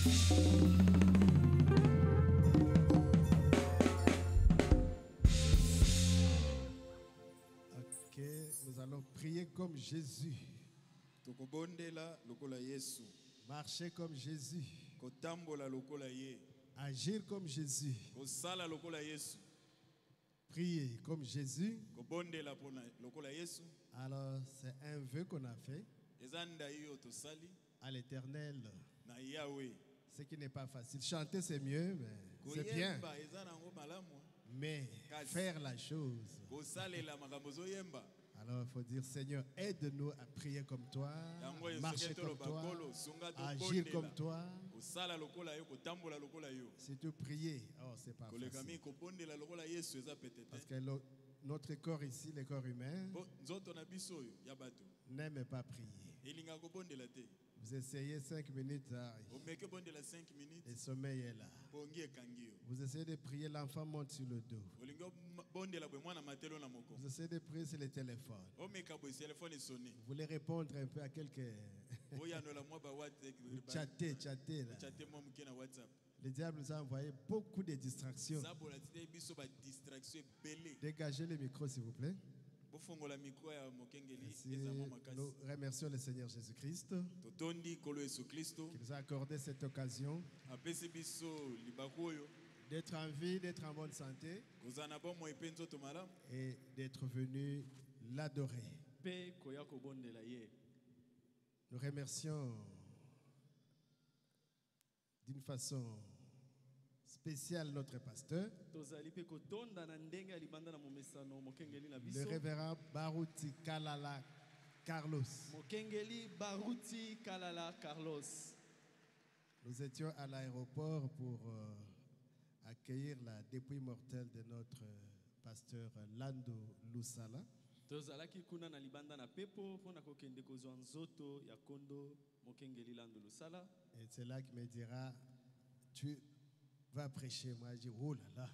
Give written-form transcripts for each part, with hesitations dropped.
Ok, nous allons prier comme Jésus. Marcher comme Jésus. Agir comme Jésus. Prier comme Jésus. Alors, c'est un vœu qu'on a fait à l'Éternel. Ce qui n'est pas facile. Chanter, c'est mieux, mais c'est bien. Mais faire la chose. Alors, il faut dire, Seigneur, aide-nous à prier comme toi, à marcher comme toi, à agir comme toi. Si tu prier, oh, c'est pas facile. Parce que notre corps ici, le corps humain, n'aime pas prier. Vous essayez 5 minutes, et le sommeil est là. Vous essayez de prier, l'enfant monte sur le dos. Vous essayez de prier sur le téléphone. Vous voulez répondre un peu à quelques... chatter là. Le diable nous a envoyé beaucoup de distractions. Dégagez le micro, s'il vous plaît. Merci. Nous remercions le Seigneur Jésus-Christ qui nous a accordé cette occasion d'être en vie, d'être en bonne santé et d'être venu l'adorer. Nous remercions d'une façon spéciale notre pasteur, le révérend Baruti Kalala Carlos. Nous étions à l'aéroport pour accueillir la dépouille mortelle de notre pasteur Lando Lusala. Et c'est là qu'il me dira, tu vas prêcher. Moi je dis, oh là là.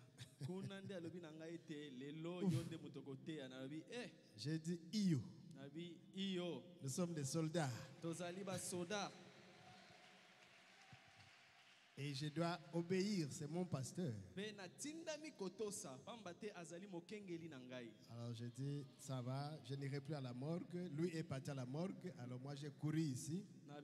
J'ai dit, Iyo. Nous sommes des soldats. Et je dois obéir, c'est mon pasteur. Alors je dis, ça va, je n'irai plus à la morgue. Lui est parti à la morgue, alors moi j'ai couru ici. Pour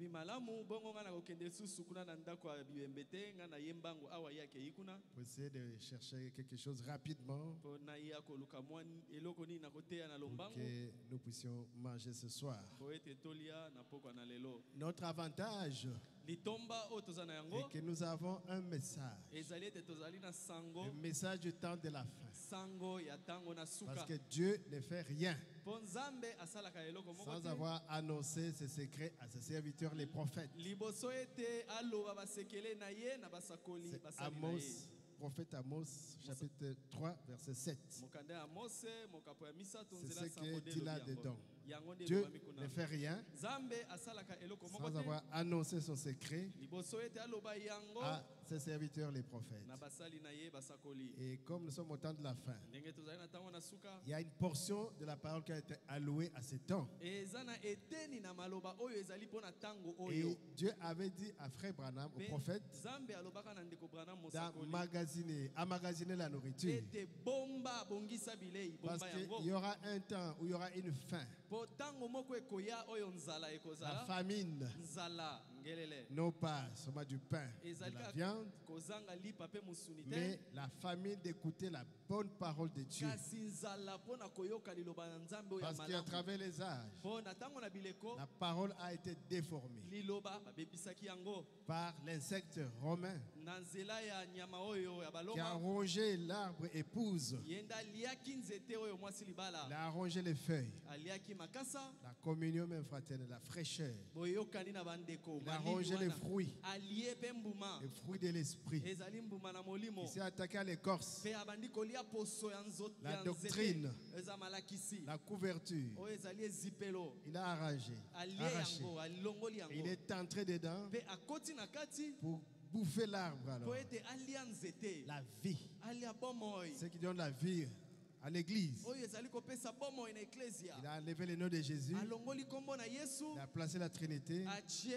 essayer de chercher quelque chose rapidement pour que nous puissions manger ce soir. Notre avantage est que nous avons un message. Le message du temps de la fin. Parce que Dieu ne fait rien sans avoir annoncé ses secrets à ses serviteurs, les prophètes. C'est Amos, prophète Amos, chapitre 3, verset 7. C'est ce que dit là-dedans. Dieu ne fait rien sans avoir annoncé son secret à ses serviteurs, les prophètes. Et comme nous sommes au temps de la fin, il y a une portion de la parole qui a été allouée à ce temps. Et Dieu avait dit à Frère Branham, au prophète, d'emmagasiner la nourriture. Parce qu'il y aura un temps où il y aura une faim. La famine, non pas seulement du pain, de la viande, mais la famine d'écouter la bonne parole de Dieu. Parce qu'à travers les âges, la parole a été déformée par l'insecte romain qui a rongé l'arbre épouse. Il a rongé les feuilles, la communion même fraternelle, la fraîcheur. Il a rongé les fruits de l'esprit. Il s'est attaqué à l'écorce, la doctrine, la couverture. Il a arraché. Il est entré dedans pour bouffer l'arbre alors. La vie. Ce qui donne la vie à l'église. Il a enlevé le nom de Jésus. Il a placé la Trinité. Il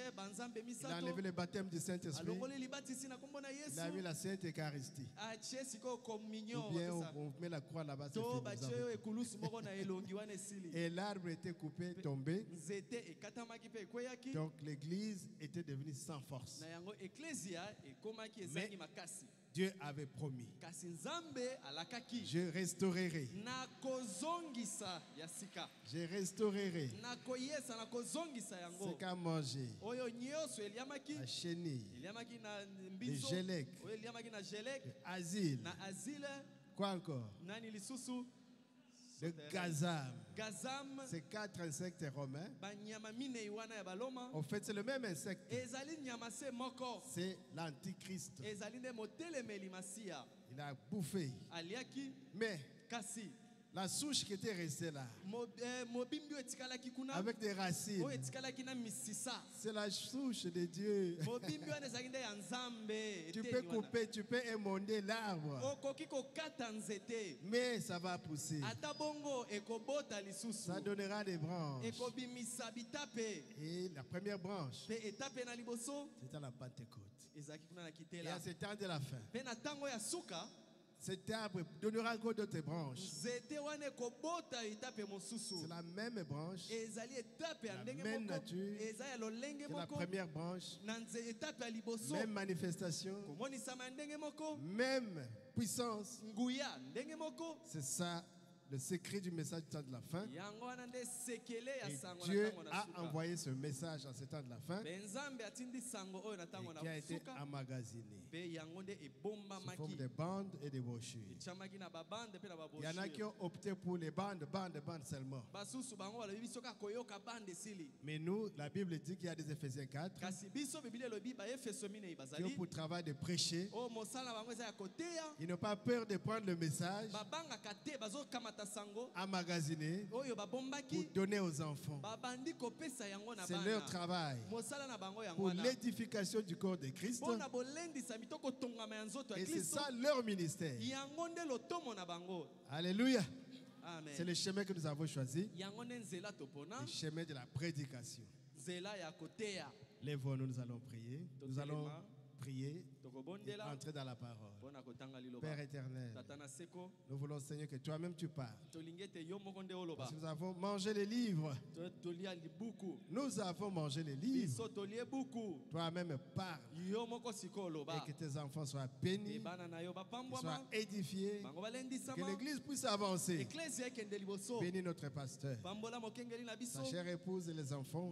a enlevé le baptême du Saint-Esprit. Il a mis la Sainte Eucharistie. Ou bien on met la croix là-bas. Et l'arbre était coupé, tombé. Donc l'église était devenue sans force. Mais Dieu avait promis. Je restaurerai. Je restaurerai ce qu'a mangé la chenille, le gélec, l'asile. Quoi encore? Le gazam. C'est 4 insectes romains. En fait, c'est le même insecte. C'est l'antichrist. Il a bouffé. Mais la souche qui était restée là, avec des racines, c'est la souche de Dieu. Tu peux couper, tu peux émonder l'arbre, mais ça va pousser. Ça donnera des branches. Et la première branche, c'est à la Pentecôte. Et à ce temps de la fin, cet arbre donnera encore d'autres branches. C'est la même branche, la même nature que la première branche, même manifestation, même puissance. C'est ça le secret du message du temps de la fin. Et Dieu a envoyé ce message en ce temps de la fin et qui a été emmagasiné sous forme de bandes et de brochures. Il y en a qui ont opté pour les bandes seulement. Mais nous, la Bible dit qu'il y a des Éphésiens 4 qui ont pour travail de prêcher. Ils n'ont pas peur de prendre le message, emmagasiner pour donner aux enfants. C'est leur travail pour l'édification du corps de Christ. Et c'est ça leur ministère. Alléluia. C'est le chemin que nous avons choisi, le chemin de la prédication. Lèvons-nous, nous allons prier. Nous allons prier et entrer dans la parole. Père éternel, nous voulons, Seigneur, que toi-même tu parles. Parce que nous avons mangé les livres. Nous avons mangé les livres. Toi-même parle. Et que tes enfants soient bénis, soient édifiés, que l'Église puisse avancer. Bénis notre pasteur, sa chère épouse et les enfants.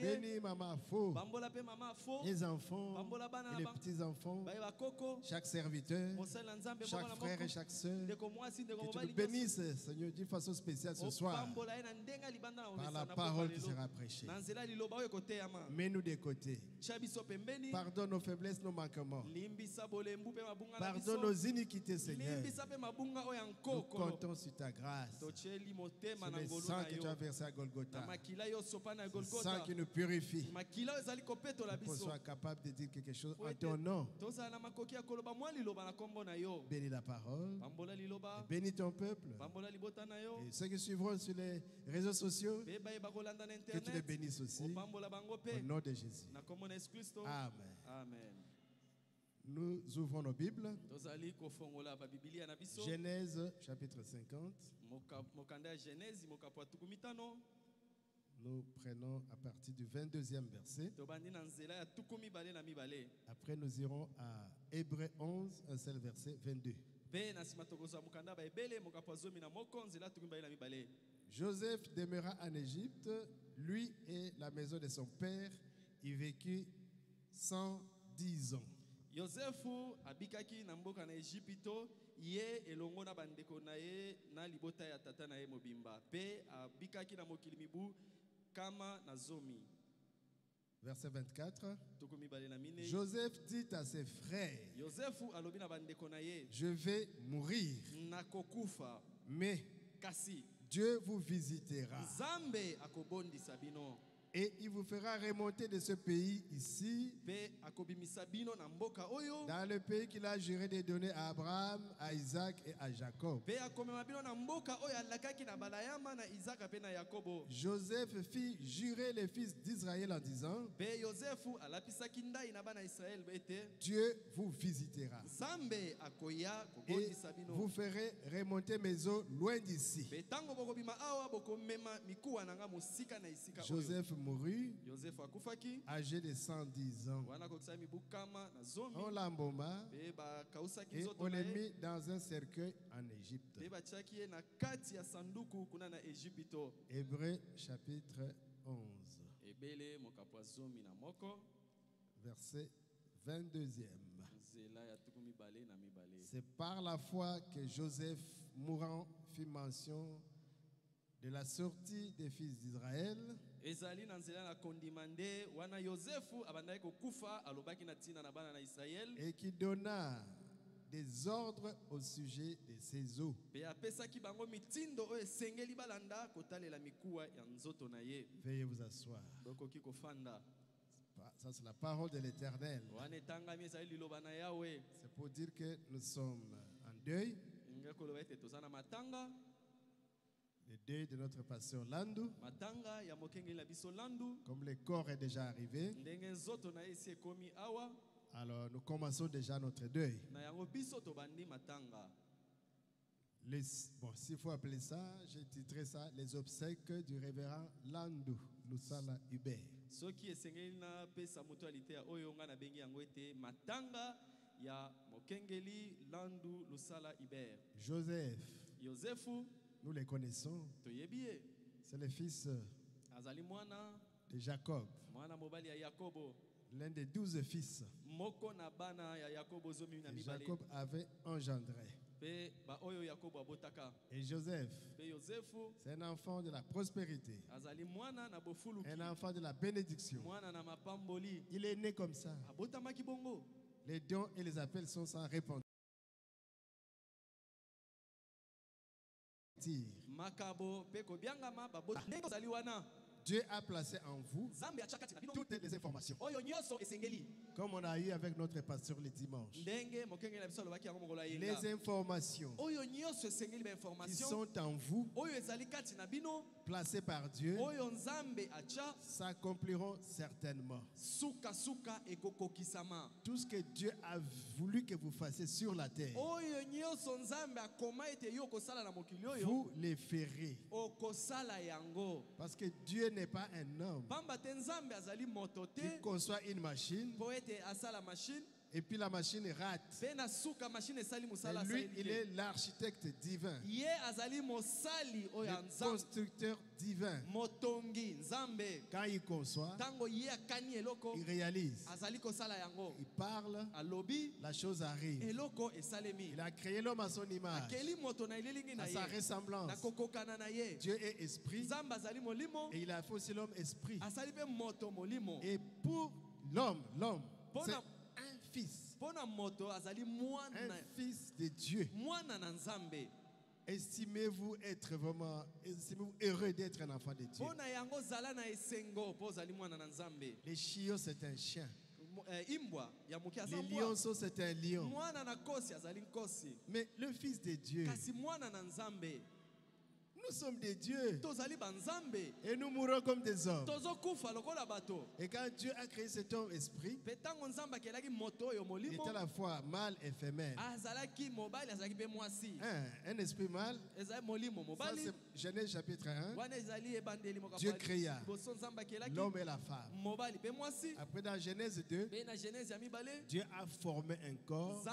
Bénis Maman Faux, les enfants et les petits-enfants, chaque serviteur, chaque frère et chaque soeur. Que tu nous bénisses, Seigneur, d'une façon spéciale ce soir par la parole qui sera prêchée. Mets-nous des côtés. Pardonne nos faiblesses, nos manquements. Pardonne nos iniquités, Seigneur. Nous comptons sur ta grâce, sur le sang que tu as versé à Golgotha, le sang qui nous purifie, pour qu'on soit capable de dire quelque chose en ton nom. Bénis la parole, bénis ton peuple, et ceux qui suivront sur les réseaux sociaux, que tu les bénisses aussi, au nom de Jésus. Amen. Nous ouvrons nos Bibles. Genèse chapitre 50. Nous prenons à partir du 22e verset. Après, nous irons à Hébreux 11, un seul verset, 22. Joseph demeura en Égypte, lui et la maison de son père y vécut 110 ans. Yosefu abikaki na mboka na Egypto ye elongo na bandeko na ye na libota ya tata na ye mobimba pe abikaki na mokili mibu kama na zomi. Verset 24. Joseph dit à ses frères, je vais mourir, mais Dieu vous visitera Et il vous fera remonter de ce pays ici, dans le pays qu'il a juré de donner à Abraham, à Isaac et à Jacob. Joseph fit jurer les fils d'Israël en disant, Dieu vous visitera et vous ferez remonter mes eaux loin d'ici. Joseph mourut, âgé de 110 ans. On l'embauma et on l'a mis dans un cercueil en Égypte. Hébreux chapitre 11, verset 22e. C'est par la foi que Joseph, mourant, fit mention de la sortie des fils d'Israël et qui donna des ordres au sujet de ses eaux. Veuillez vous asseoir. Ça, c'est la parole de l'Éternel. C'est pour dire que nous sommes en deuil. Le deuil de notre pasteur Landu. Comme le corps est déjà arrivé, alors nous commençons déjà notre deuil. Bon, s'il faut appeler ça, j'ai titré ça les obsèques du révérend Landu Lusala Hubert. Joseph, nous les connaissons. C'est le fils de Jacob, l'un des 12 fils que Jacob avait engendré. Et Joseph, c'est un enfant de la prospérité, un enfant de la bénédiction. Il est né comme ça. Les dons et les appels sont sans répondre. Dieu a placé en vous toutes les informations. Comme on a eu avec notre pasteur le dimanche. Les informations qui sont en vous, placées par Dieu, s'accompliront certainement. Tout ce que Dieu a voulu que vous fassiez sur la terre, vous les ferez. Parce que Dieu n'est pas un homme qui conçoit une machine et puis la machine rate. Et lui, il est l'architecte divin, le constructeur divin. Quand il conçoit, il réalise, il parle, la chose arrive. Il a créé l'homme à son image, à sa ressemblance. Dieu est esprit et il a fait aussi l'homme esprit. Et pour l'homme, c'est un fils, un fils de Dieu. Estimez-vous heureux d'être un enfant de Dieu. Les chiots, c'est un chien. Les lionceaux, c'est un lion. Mais le fils de Dieu, nous sommes des dieux et nous mourrons comme des hommes. Et quand Dieu a créé cet homme esprit, il était à la fois mâle et femelle. Un esprit mâle, ça c'est Genèse chapitre 1. Dieu créa l'homme et la femme. Après dans Genèse 2, Dieu a formé un corps,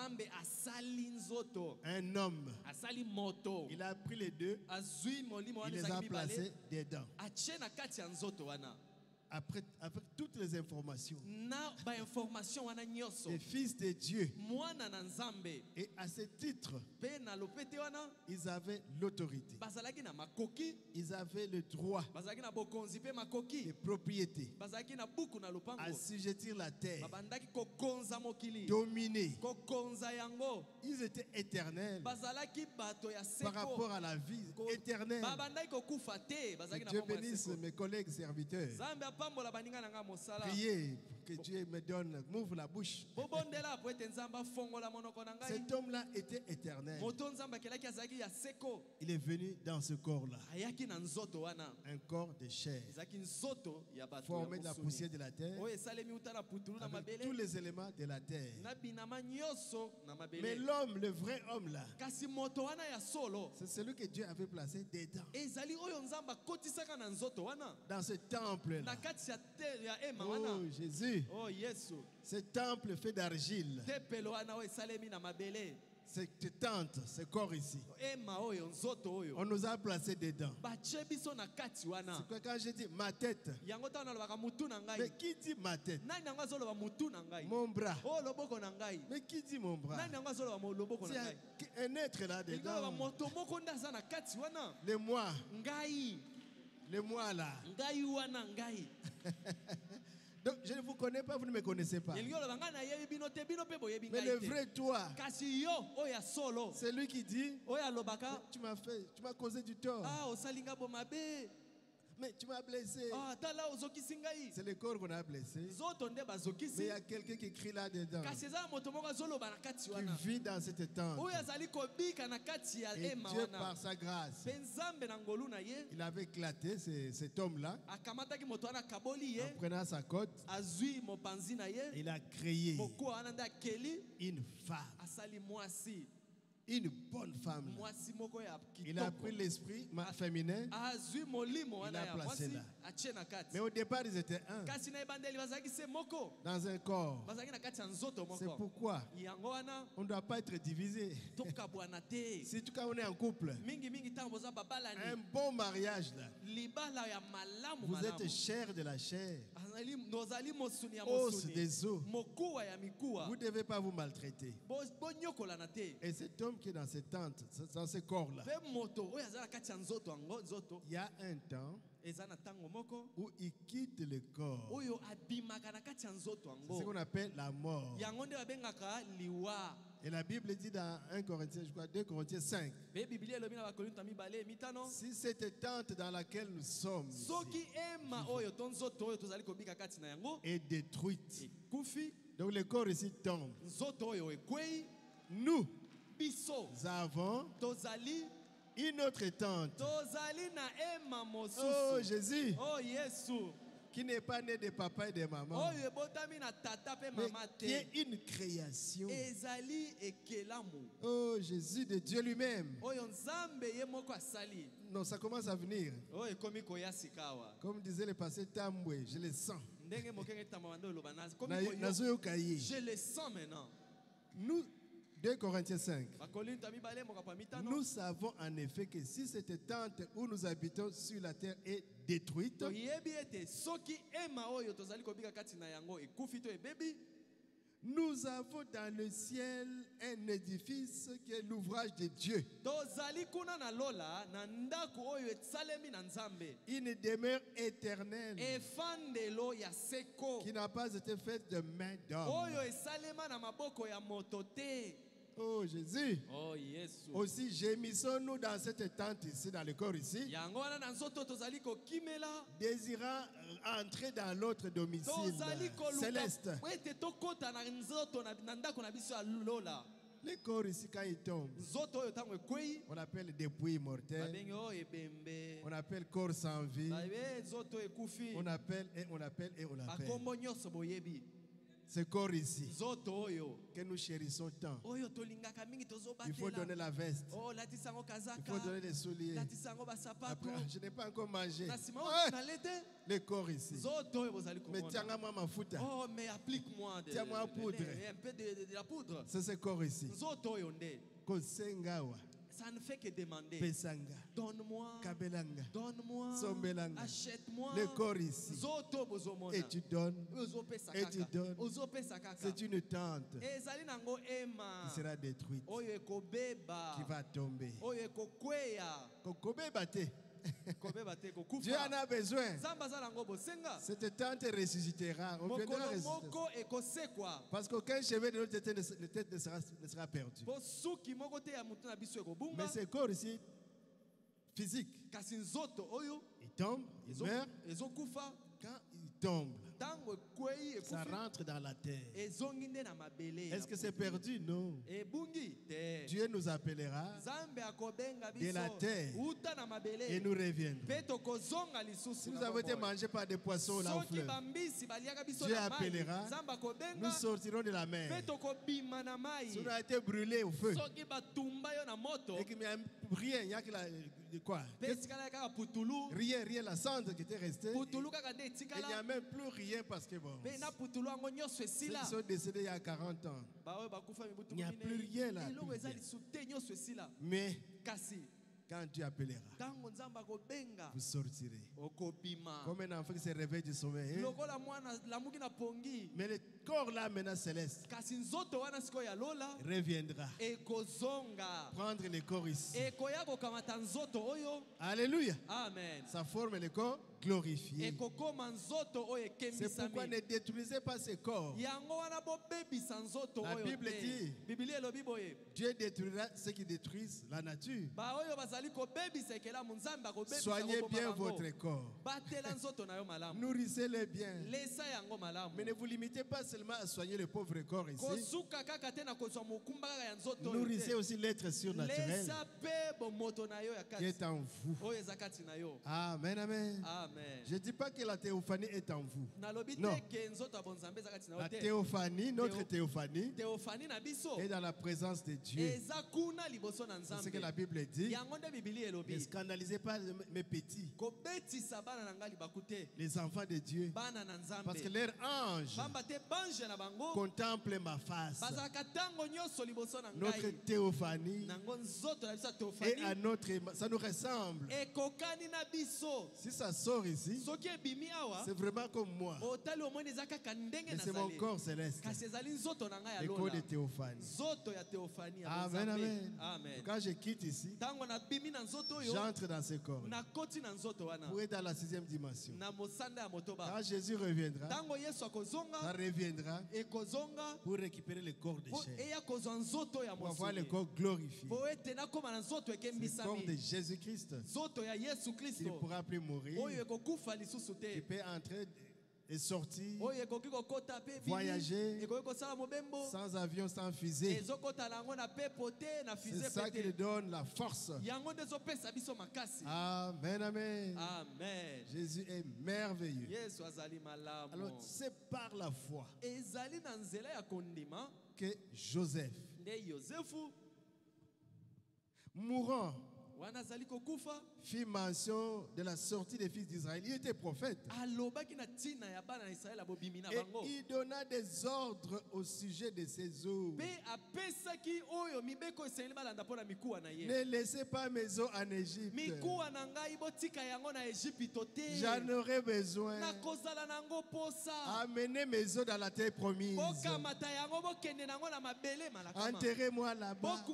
un homme. Il a pris les deux, il les a placés dedans. Après toutes les informations, les fils de Dieu, et à ce titre, ils avaient l'autorité, ils avaient le droit, les propriétés, assujettir la terre, dominer. Ils étaient éternels par rapport à la vie éternelle. Que Dieu bénisse mes collègues serviteurs. Priez pour que Dieu me donne, m'ouvre la bouche. Cet homme-là était éternel. Il est venu dans ce corps-là. Un corps de chair, formé de la poussière de la terre, avec tous les éléments de la terre. Mais l'homme, le vrai homme là, c'est celui que Dieu avait placé dedans. Dans ce temple-là. Oh Jésus. Ce temple fait d'argile. Cette tente, ce corps ici, on nous a placé dedans. C'est quoi quand je dis ma tête? Mais qui dit ma tête? Mon bras. Mais qui dit mon bras? C'est un être là dedans. Le moi. Le moi là. Donc je ne vous connais pas, vous ne me connaissez pas. Mais le vrai toi, c'est lui qui dit, tu m'as causé du tort. Mais tu m'as blessé. C'est le corps qu'on a blessé. Mais il y a quelqu'un qui crie là-dedans. Qui vit dans cette tente. Et Dieu, par sa grâce, il avait éclaté cet homme-là. En prenant sa côte, il a créé une femme. Une bonne femme. Il a pris l'esprit féminin. Il a placé là. Mais au départ, ils étaient un. Dans un corps. C'est pourquoi on ne doit pas être divisé. Si tout cas on est en couple, un bon mariage là, vous êtes chair de la chair, os des os. Vous ne devez pas vous maltraiter. Et cet homme qui est dans cette tente, dans ce corps-là, il y a un temps où il quitte le corps. C'est ce qu'on appelle la mort. Et la Bible dit dans 1 Corinthiens, je crois 2 Corinthiens 5, si cette tente dans laquelle nous sommes est détruite, donc le corps ici tombe, nous avons une autre tente. Oh Jésus. Qui n'est pas né de papa et de maman, mais qui est une création. Oh Jésus de Dieu lui-même. Non, ça commence à venir. Comme disait le passé Tamboué, je le sens. Je le sens maintenant. Nous, 2 Corinthiens 5. Nous savons en effet que si cette tente où nous habitons sur la terre est détruite, nous avons dans le ciel un édifice qui est l'ouvrage de Dieu. Une demeure éternelle qui n'a pas été faite de main d'homme. Oh Jésus. Oh Jésus. Aussi gémissons-nous dans cette tente ici, dans le corps ici, désirant entrer dans l'autre domicile céleste. Le corps ici, quand il tombe, on l'appelle dépouille mortelle, on appelle corps sans vie, on appelle. Ce corps ici, que nous chérissons tant, il faut donner la veste, il faut donner les souliers. Après, je n'ai pas encore mangé. Le corps ici. Mais tiens-moi ma fouta. Oh, mais applique-moi tiens-moi un poudre. peu de la poudre. C'est ce corps ici. Ça ne fait que demander. Pesanga. Donne-moi. Kabelanga. Donne-moi. Sombelanga. Achète-moi. Le corps ici. Et tu donnes. Et tu donnes. C'est une tente qui sera détruite. Qui va tomber. Dieu en a besoin. Cette tente ressuscitera. On viendra ressusciter. Parce qu'aucun cheveu de notre tête ne sera perdu. Mais ce corps ici, physique, il tombe, il meurt. Quand il tombe, ça rentre dans la terre. Est-ce que c'est perdu? Non. Dieu nous appellera de la terre et nous reviendrons. Si nous avons été mangés par des poissons là au fleuve, Dieu appellera, nous sortirons de la mer. Si on a été brûlés au feu et qu'il n'y a rien, il n'y a que la, quoi? Rien, la cendre qui était restée. Il n'y a même plus rien parce que bon, ceux qui sont décédés il y a 40 ans, il n'y a plus rien là. Mais quand Dieu appellera, vous sortirez. Comme un enfant qui se réveille du sommeil. Mais le corps là maintenant céleste reviendra prendre le corps ici. Alléluia. Amen. Ça forme le corps glorifié. C'est pourquoi ne détruisez pas ce corps. La Bible dit, Dieu détruira ceux qui détruisent la nature. Soignez bien votre corps. Nourrissez-le bien. Mais ne vous limitez pas seulement à soigner le pauvre corps ici. Nourrissez aussi l'être surnaturel qui est en vous. Amen, amen. Je ne dis pas que la théophanie est en vous. Non. La théophanie, notre théophanie, est dans la présence de Dieu. C'est ce que la Bible dit. Ne scandalisez pas mes petits, les enfants de Dieu, parce que leurs anges contemplent ma face. Notre théophanie est à notre, ça nous ressemble. Si ça sort ici, c'est vraiment comme moi. Mais c'est mon corps céleste, le corps de théophanie. Amen, amen. Quand je quitte ici, j'entre dans ce corps pour être dans la 6e dimension. Quand Jésus reviendra, ça reviendra pour récupérer le corps de chair, pour avoir le corps glorifié. C'est le corps de Jésus-Christ. Il ne pourra plus mourir. Il peut entrer et sortir, voyager sans avion, sans fusée. C'est ça qui lui donne la force. Amen, amen. Jésus est merveilleux. Alors c'est par la foi que Joseph, mourant, fit mention de la sortie des fils d'Israël. Il était prophète. Et il donna des ordres au sujet de ses eaux. Ne laissez pas mes eaux en Égypte. J'en aurai besoin. Amenez mes eaux dans la terre promise. Enterrez-moi là-bas.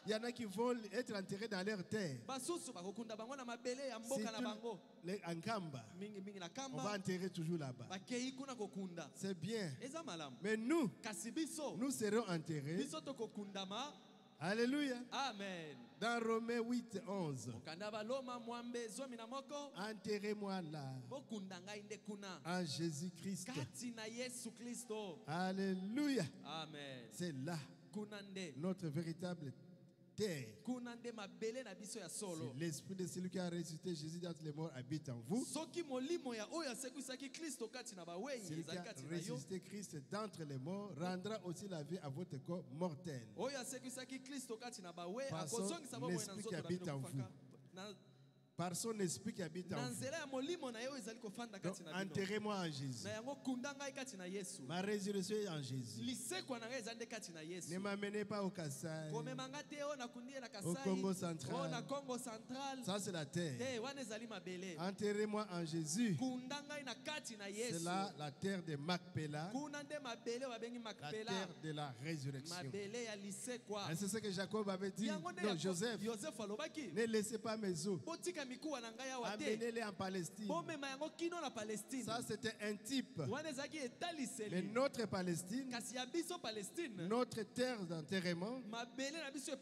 Il y en a qui vont être enterrés dans leur terre. Les Ankamba, on va enterrer toujours là-bas. C'est bien. Mais nous serons enterrés. Alléluia. Amen. Dans Romains 8, 11. Enterrez-moi là. En Jésus-Christ. Alléluia. Amen. C'est là notre véritable terre. Si l'esprit de celui qui a ressuscité Jésus d'entre les morts habite en vous, celui qui a ressuscité Christ d'entre les morts rendra aussi la vie à votre corps mortel. Par son esprit qui habite en vous. Par son esprit qui habite en vous. Donc, enterrez-moi en Jésus. Ma résurrection est en Jésus. Ne m'amenez pas au Kassai, au Congo central. Ça, c'est la terre. Enterrez-moi en Jésus. C'est là la terre de Macpéla, la terre de la résurrection. Et c'est ce que Jacob avait dit. Non, Joseph, ne laissez pas mes os amenez-les en Palestine. Ça, c'était un type. Mais notre Palestine, notre terre d'enterrement, c'est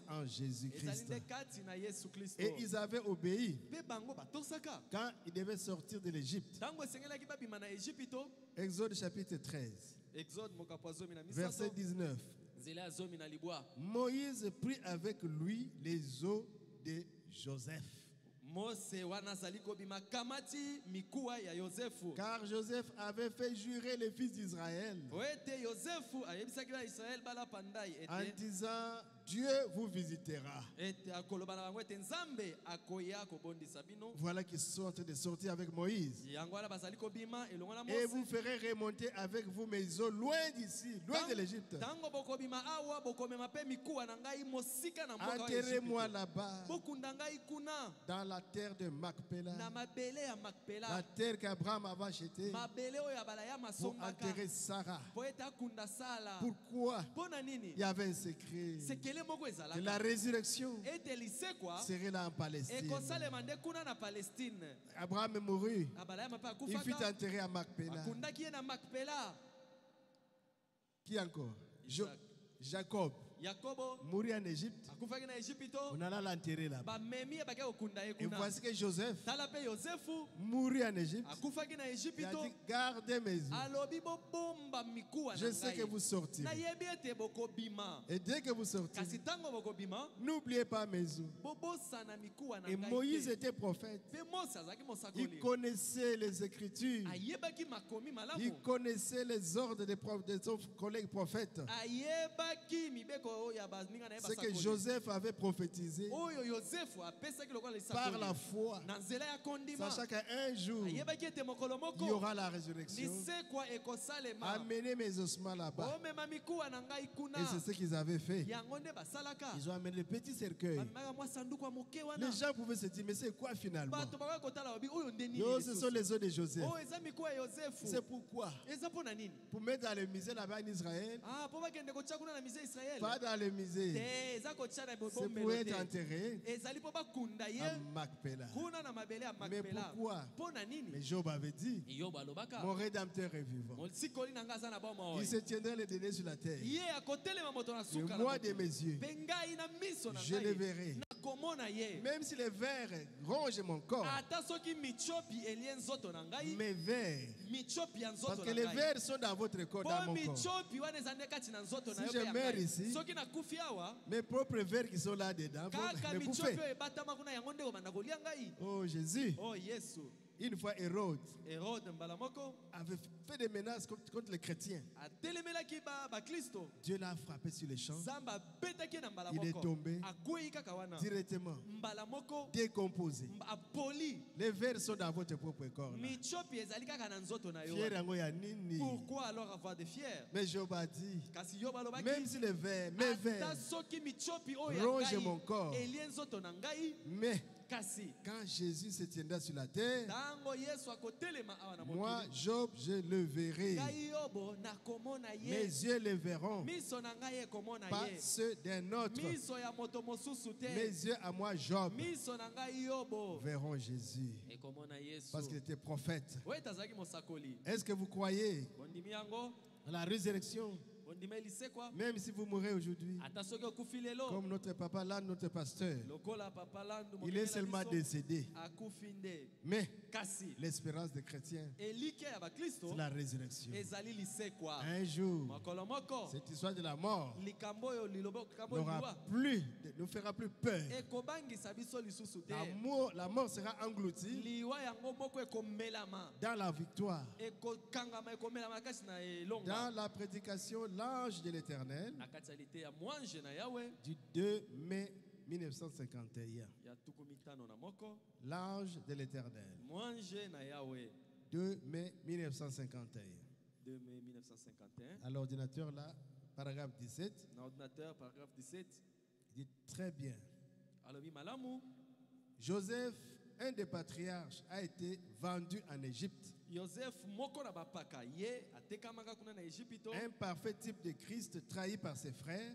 en Jésus-Christ. Et ils avaient obéi quand ils devaient sortir de l'Égypte. Exode chapitre 13, verset 19. Moïse prit avec lui les os de Joseph. Car Joseph avait fait jurer les fils d'Israël en disant, Dieu vous visitera. Voilà qu'ils sont en train de sortir avec Moïse. Et vous ferez remonter avec vous mes eaux loin d'ici, loin de l'Égypte. Enterrez-moi là-bas, dans la terre de Macpéla, la terre qu'Abraham avait achetée pour enterrer Sarah. Pourquoi? Il y avait un secret. Que la résurrection serait là en Palestine. Abraham est mouru. Il fut enterré à Macpéla. Qui encore? Jacob. Mouru en Égypte. On allait l'enterrer là-bas. Et voici que Joseph, mouru en Égypte, il a dit, gardez mes os. Je sais que vous sortirez. Et dès que vous sortirez, n'oubliez pas mes os. Et Moïse était prophète. Il connaissait les Écritures. Il connaissait les ordres de son collègue prophète. Ce que Joseph avait prophétisé par la foi, sachant qu'un jour il y aura la résurrection. Amenez mes ossements là-bas. Et c'est ce qu'ils avaient fait. Ils ont amené le petit cercueil. Les gens pouvaient se dire, mais c'est quoi finalement? Ce sont les os de Joseph. C'est pourquoi? Pour mettre dans le musée là-bas en Israël. Pas dans le musée. C'est pour être enterré à Macpéla. Mais pourquoi? Mais Job avait dit, mon rédempteur est vivant. Il se tiendra le dernier sur la terre. Et moi de mes yeux, je le verrai. Même si les vers rongent mon corps, mes vers, parce que les vers sont dans votre corps, dans mon corps. Si je meurs ici, mes propres vers qui sont là-dedans vont me bouffer. Oh Jésus. Une fois Hérode avait fait des menaces contre les chrétiens. Dieu l'a frappé sur les champs. Il est tombé directement décomposé. Les vers sont dans votre propre corps. Pourquoi alors avoir des fiers? Mais Job a dit, même si les vers, mes vers rongent mon corps, mais quand Jésus se tiendra sur la terre, moi, Job, je le verrai. Mes yeux le verront, pas ceux d'un autre. Mes yeux à moi, Job, verront Jésus. Parce qu'il était prophète. Est-ce que vous croyez à la résurrection? Même si vous mourrez aujourd'hui, comme notre papa là, notre pasteur, il est seulement décédé. Mais l'espérance des chrétiens, c'est la résurrection. Un jour, cette histoire de la mort ne fera plus peur. La mort sera engloutie dans la victoire. Dans la prédication, l'ange de l'Éternel, du 2 mai 1951. L'ange de l'Éternel. 2 mai 1951. À l'ordinateur là, paragraphe 17. Dit très bien. Joseph, un des patriarches, a été vendu en Égypte. Un parfait type de Christ trahi par ses frères,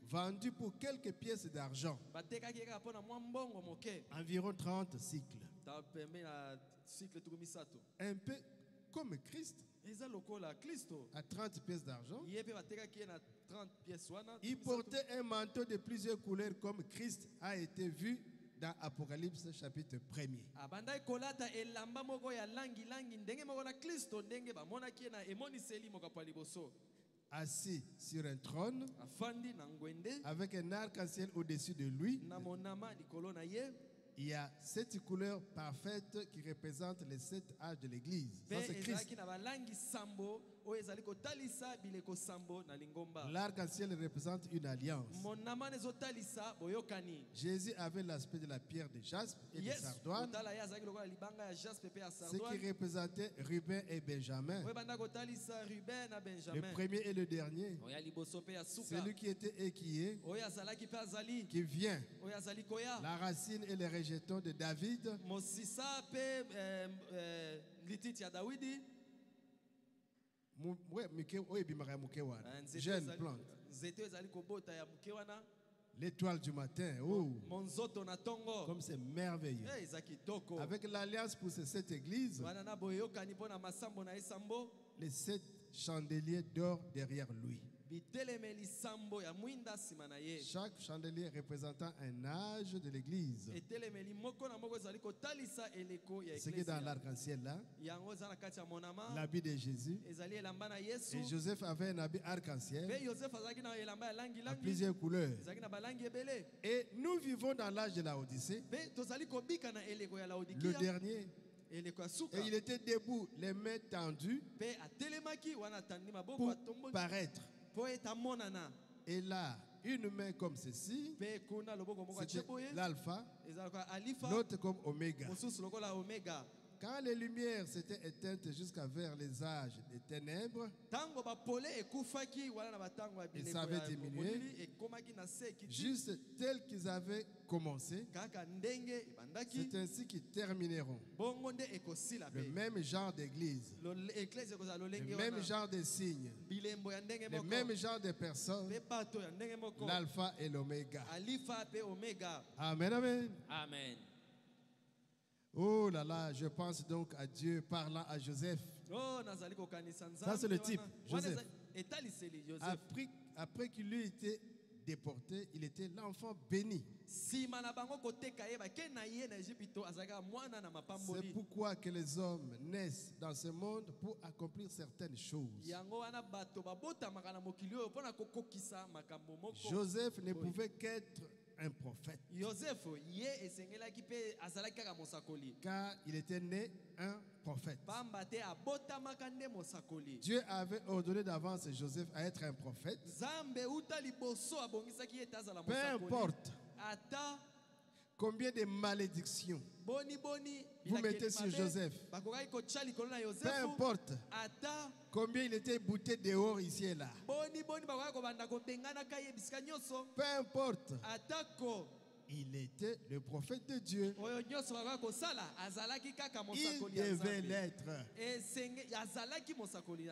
vendu pour quelques pièces d'argent, environ 30 cycles. Un peu comme Christ. À 30 pièces d'argent. Il portait un manteau de plusieurs couleurs comme Christ a été vu dans Apocalypse chapitre 1er. Assis sur un trône avec un arc-en-ciel au-dessus de lui. Il y a 7 couleurs parfaites qui représentent les 7 âges de l'Église. Ça, c'est Christ. L'arc-en-ciel représente une alliance. Jésus avait l'aspect de la pierre de jaspe et de sardoine, ce qui représentait Ruben et Benjamin. Le premier et le dernier. Celui qui était et qui est, qui vient. La racine et les rejetons de David. Jeune plante. L'étoile du matin. Oh. Comme c'est merveilleux. Avec l'alliance pour ces 7 églises, les 7 chandeliers d'or derrière lui. Chaque chandelier représentant un âge de l'église. Ce qui est dans l'arc-en-ciel là, l'habit de Jésus. Et Joseph avait un habit arc-en-ciel à plusieurs couleurs. Et nous vivons dans l'âge de la Odyssée, le dernier. Et il était debout, les mains tendues pour paraître. Et là, une main comme ceci, c'était l'alpha, l'autre comme oméga. Quand les lumières s'étaient éteintes jusqu'à vers les âges des ténèbres, ils avaient diminué, juste tels qu'ils avaient commencé. C'est ainsi qu'ils termineront. Le même genre d'église, le même genre de signes, le même genre de personnes, l'alpha et l'oméga. Amen, amen. Amen. Oh là là, je pense donc à Dieu parlant à Joseph. Ça, c'est le type, Joseph. Après qu'il eut été déporté, il était l'enfant béni. C'est pourquoi que les hommes naissent dans ce monde pour accomplir certaines choses. Joseph ne pouvait qu'être un prophète. Car il était né un prophète. Dieu avait ordonné d'avance Joseph à être un prophète. Peu importe combien de malédictions vous mettez sur Joseph, peu importe combien il était bouté dehors ici et là, peu importe, il était le prophète de Dieu. Il devait l'être.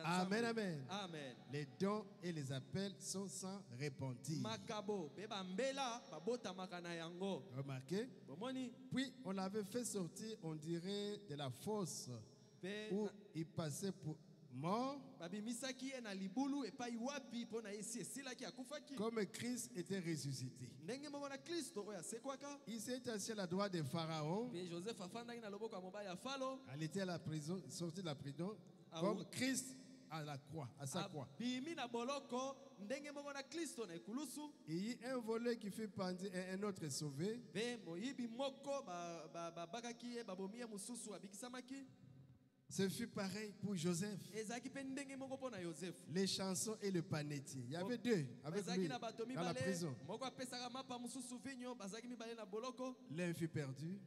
Amen, amen. Amen. Les dons et les appels sont sans repentir. Remarquez? Puis on l'avait fait sortir, on dirait, de la fosse où il passait pour mort. Comme Christ était ressuscité. Il s'est assis à la droite de Pharaon. Il était à la prison, sorti de la prison, comme Christ à la croix, à sa croix. Il y a un voleur qui fut pendu et un autre sauvé. Ce fut pareil pour Joseph. Les chansons et le panetier. Il y avait deux avec lui dans la prison. L'un fut perdu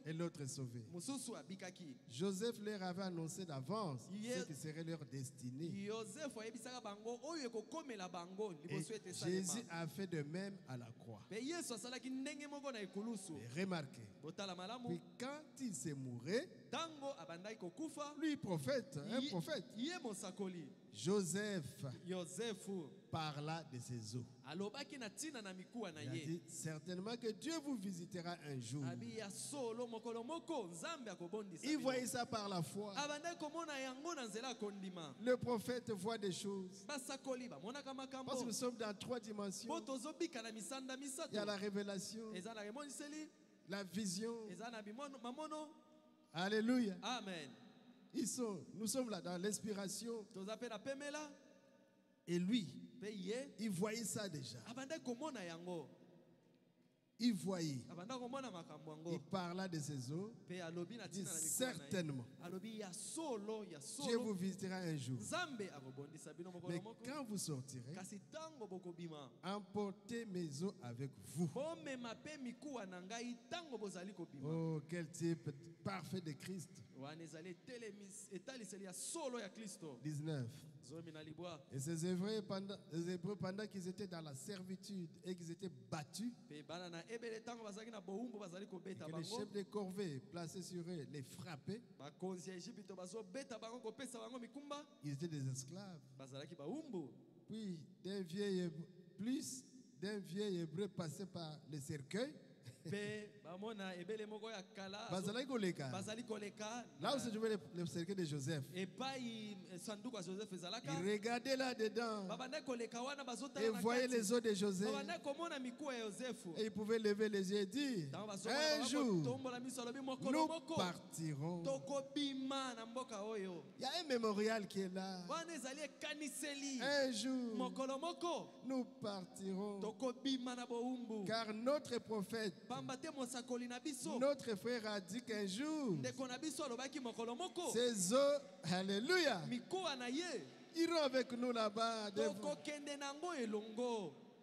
et l'autre est sauvé. Joseph leur avait annoncé d'avance ce qui serait leur destinée. Et Jésus a fait de même à la croix. Et remarquez, puis quand il s'est mouru, lui prophète, un prophète, Joseph parla de ses eaux. Il a dit certainement que Dieu vous visitera un jour. Il voyait ça par la foi. Le prophète voit des choses. Parce que nous sommes dans 3 dimensions. Il y a la révélation, la vision. Alléluia. Amen. Nous sommes là dans l'inspiration. Et lui, il voyait ça déjà. Il voyait. Il parla de ses eaux. Il dit certainement, Dieu vous visitera un jour. Mais quand vous sortirez, emportez mes eaux avec vous. Oh, quel type parfait de Christ. 19. Et ces Hébreux, pendant qu'ils étaient dans la servitude et qu'ils étaient battus, et que les chefs des corvées placés sur eux les frappaient, ils étaient des esclaves. Puis d'un vieil Hébreu passé par le cercueil, là où se trouvait le cercueil de Joseph, il regardait là-dedans et voyait les os de Joseph. Et il pouvait lever les yeux et dire, un jour, nous partirons. Il y a un mémorial qui est là. Un jour, nous partirons. Car notre prophète, notre frère a dit qu'un jour, ces eaux, alléluia, iront avec nous là-bas.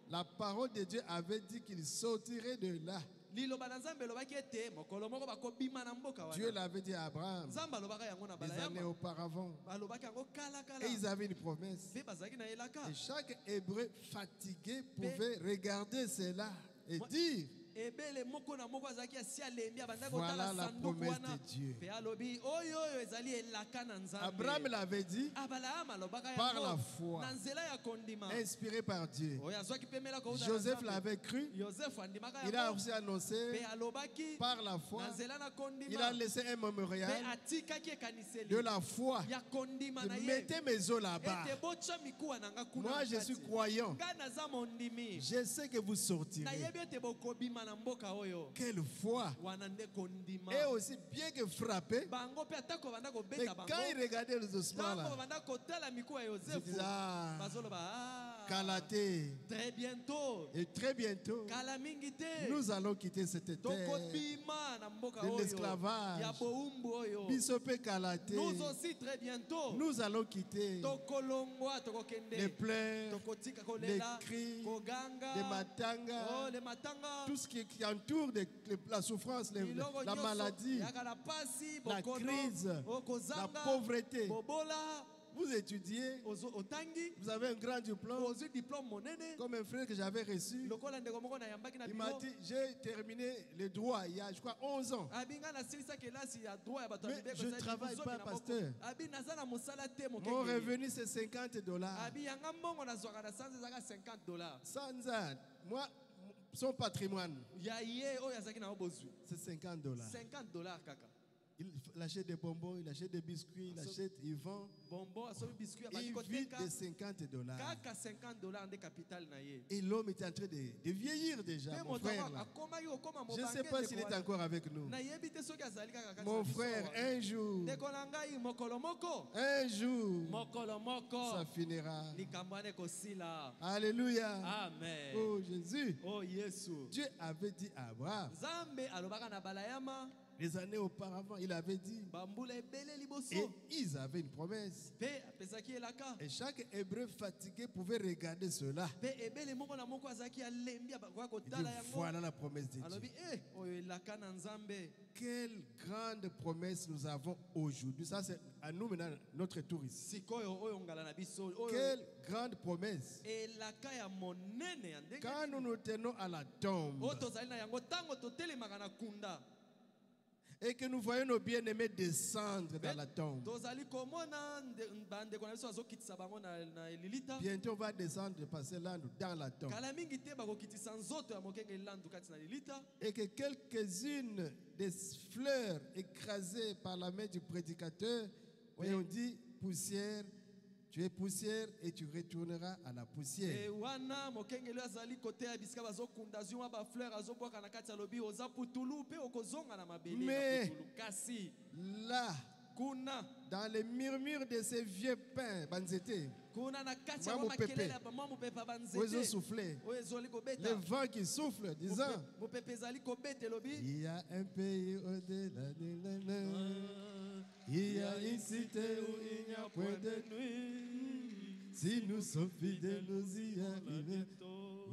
La parole de Dieu avait dit qu'il sortirait de là. Dieu l'avait dit à Abraham des années auparavant. Et ils avaient une promesse. Et chaque Hébreu fatigué pouvait regarder cela et dire, voilà la promesse de Dieu. Abraham l'avait dit par la foi, inspiré par Dieu. Joseph l'avait cru. Il a aussi annoncé par la foi. Il a laissé un mémorial de la foi. Mettez mes os là-bas. Moi, je suis croyant. Je sais que vous sortirez. Quelle foi! Et aussi bien que frappé, mais quand il regardait les ossements là, il disait, Calaté. Très bientôt. Et très bientôt, nous allons quitter cette terre de l'esclavage. Bisopé Calaté. Nous aussi très bientôt. Nous allons quitter les pleurs, les cris, les matangas, tout ce qui entoure la souffrance, la maladie, la crise, la pauvreté. Vous étudiez, vous avez un grand diplôme, comme un frère que j'avais reçu. Il m'a dit, j'ai terminé le droit il y a, je crois, 11 ans. Mais je ne travaille pas, pasteur. Mon revenu, c'est $50. Sans âne. Moi, son patrimoine, c'est $50. Il achète des bonbons, il achète des biscuits, il vend. Il vit de $50. Et l'homme était en train de vieillir déjà, mon frère. Là. Je ne sais pas s'il est encore avec nous. Mon frère, un jour, ça finira. Alléluia. Amen. Oh Jésus. Oh Yesu. Dieu avait dit à Abraham, Les années auparavant, il avait dit. Et ils avaient une promesse. Et chaque hébreu fatigué pouvait regarder cela. Il dit, voilà la promesse de Dieu. Quelle grande promesse nous avons aujourd'hui. Ça, c'est à nous maintenant, notre tour ici. Quelle grande promesse. Quand nous nous tenons à la tombe et que nous voyons nos bien-aimés descendre dans la tombe, bientôt on va descendre, passer là dans la tombe. Et que quelques-unes des fleurs écrasées par la main du prédicateur, et on dit poussière, tu es poussière et tu retourneras à la poussière. Mais là, dans les murmures de ces vieux pins, banzété, oiseaux soufflés, le vent qui souffle, disant, il y a un pays au-delà de la mer, il y a une cité où il n'y a point de nuit. Si nous sommes fidèles, nous y arrivons.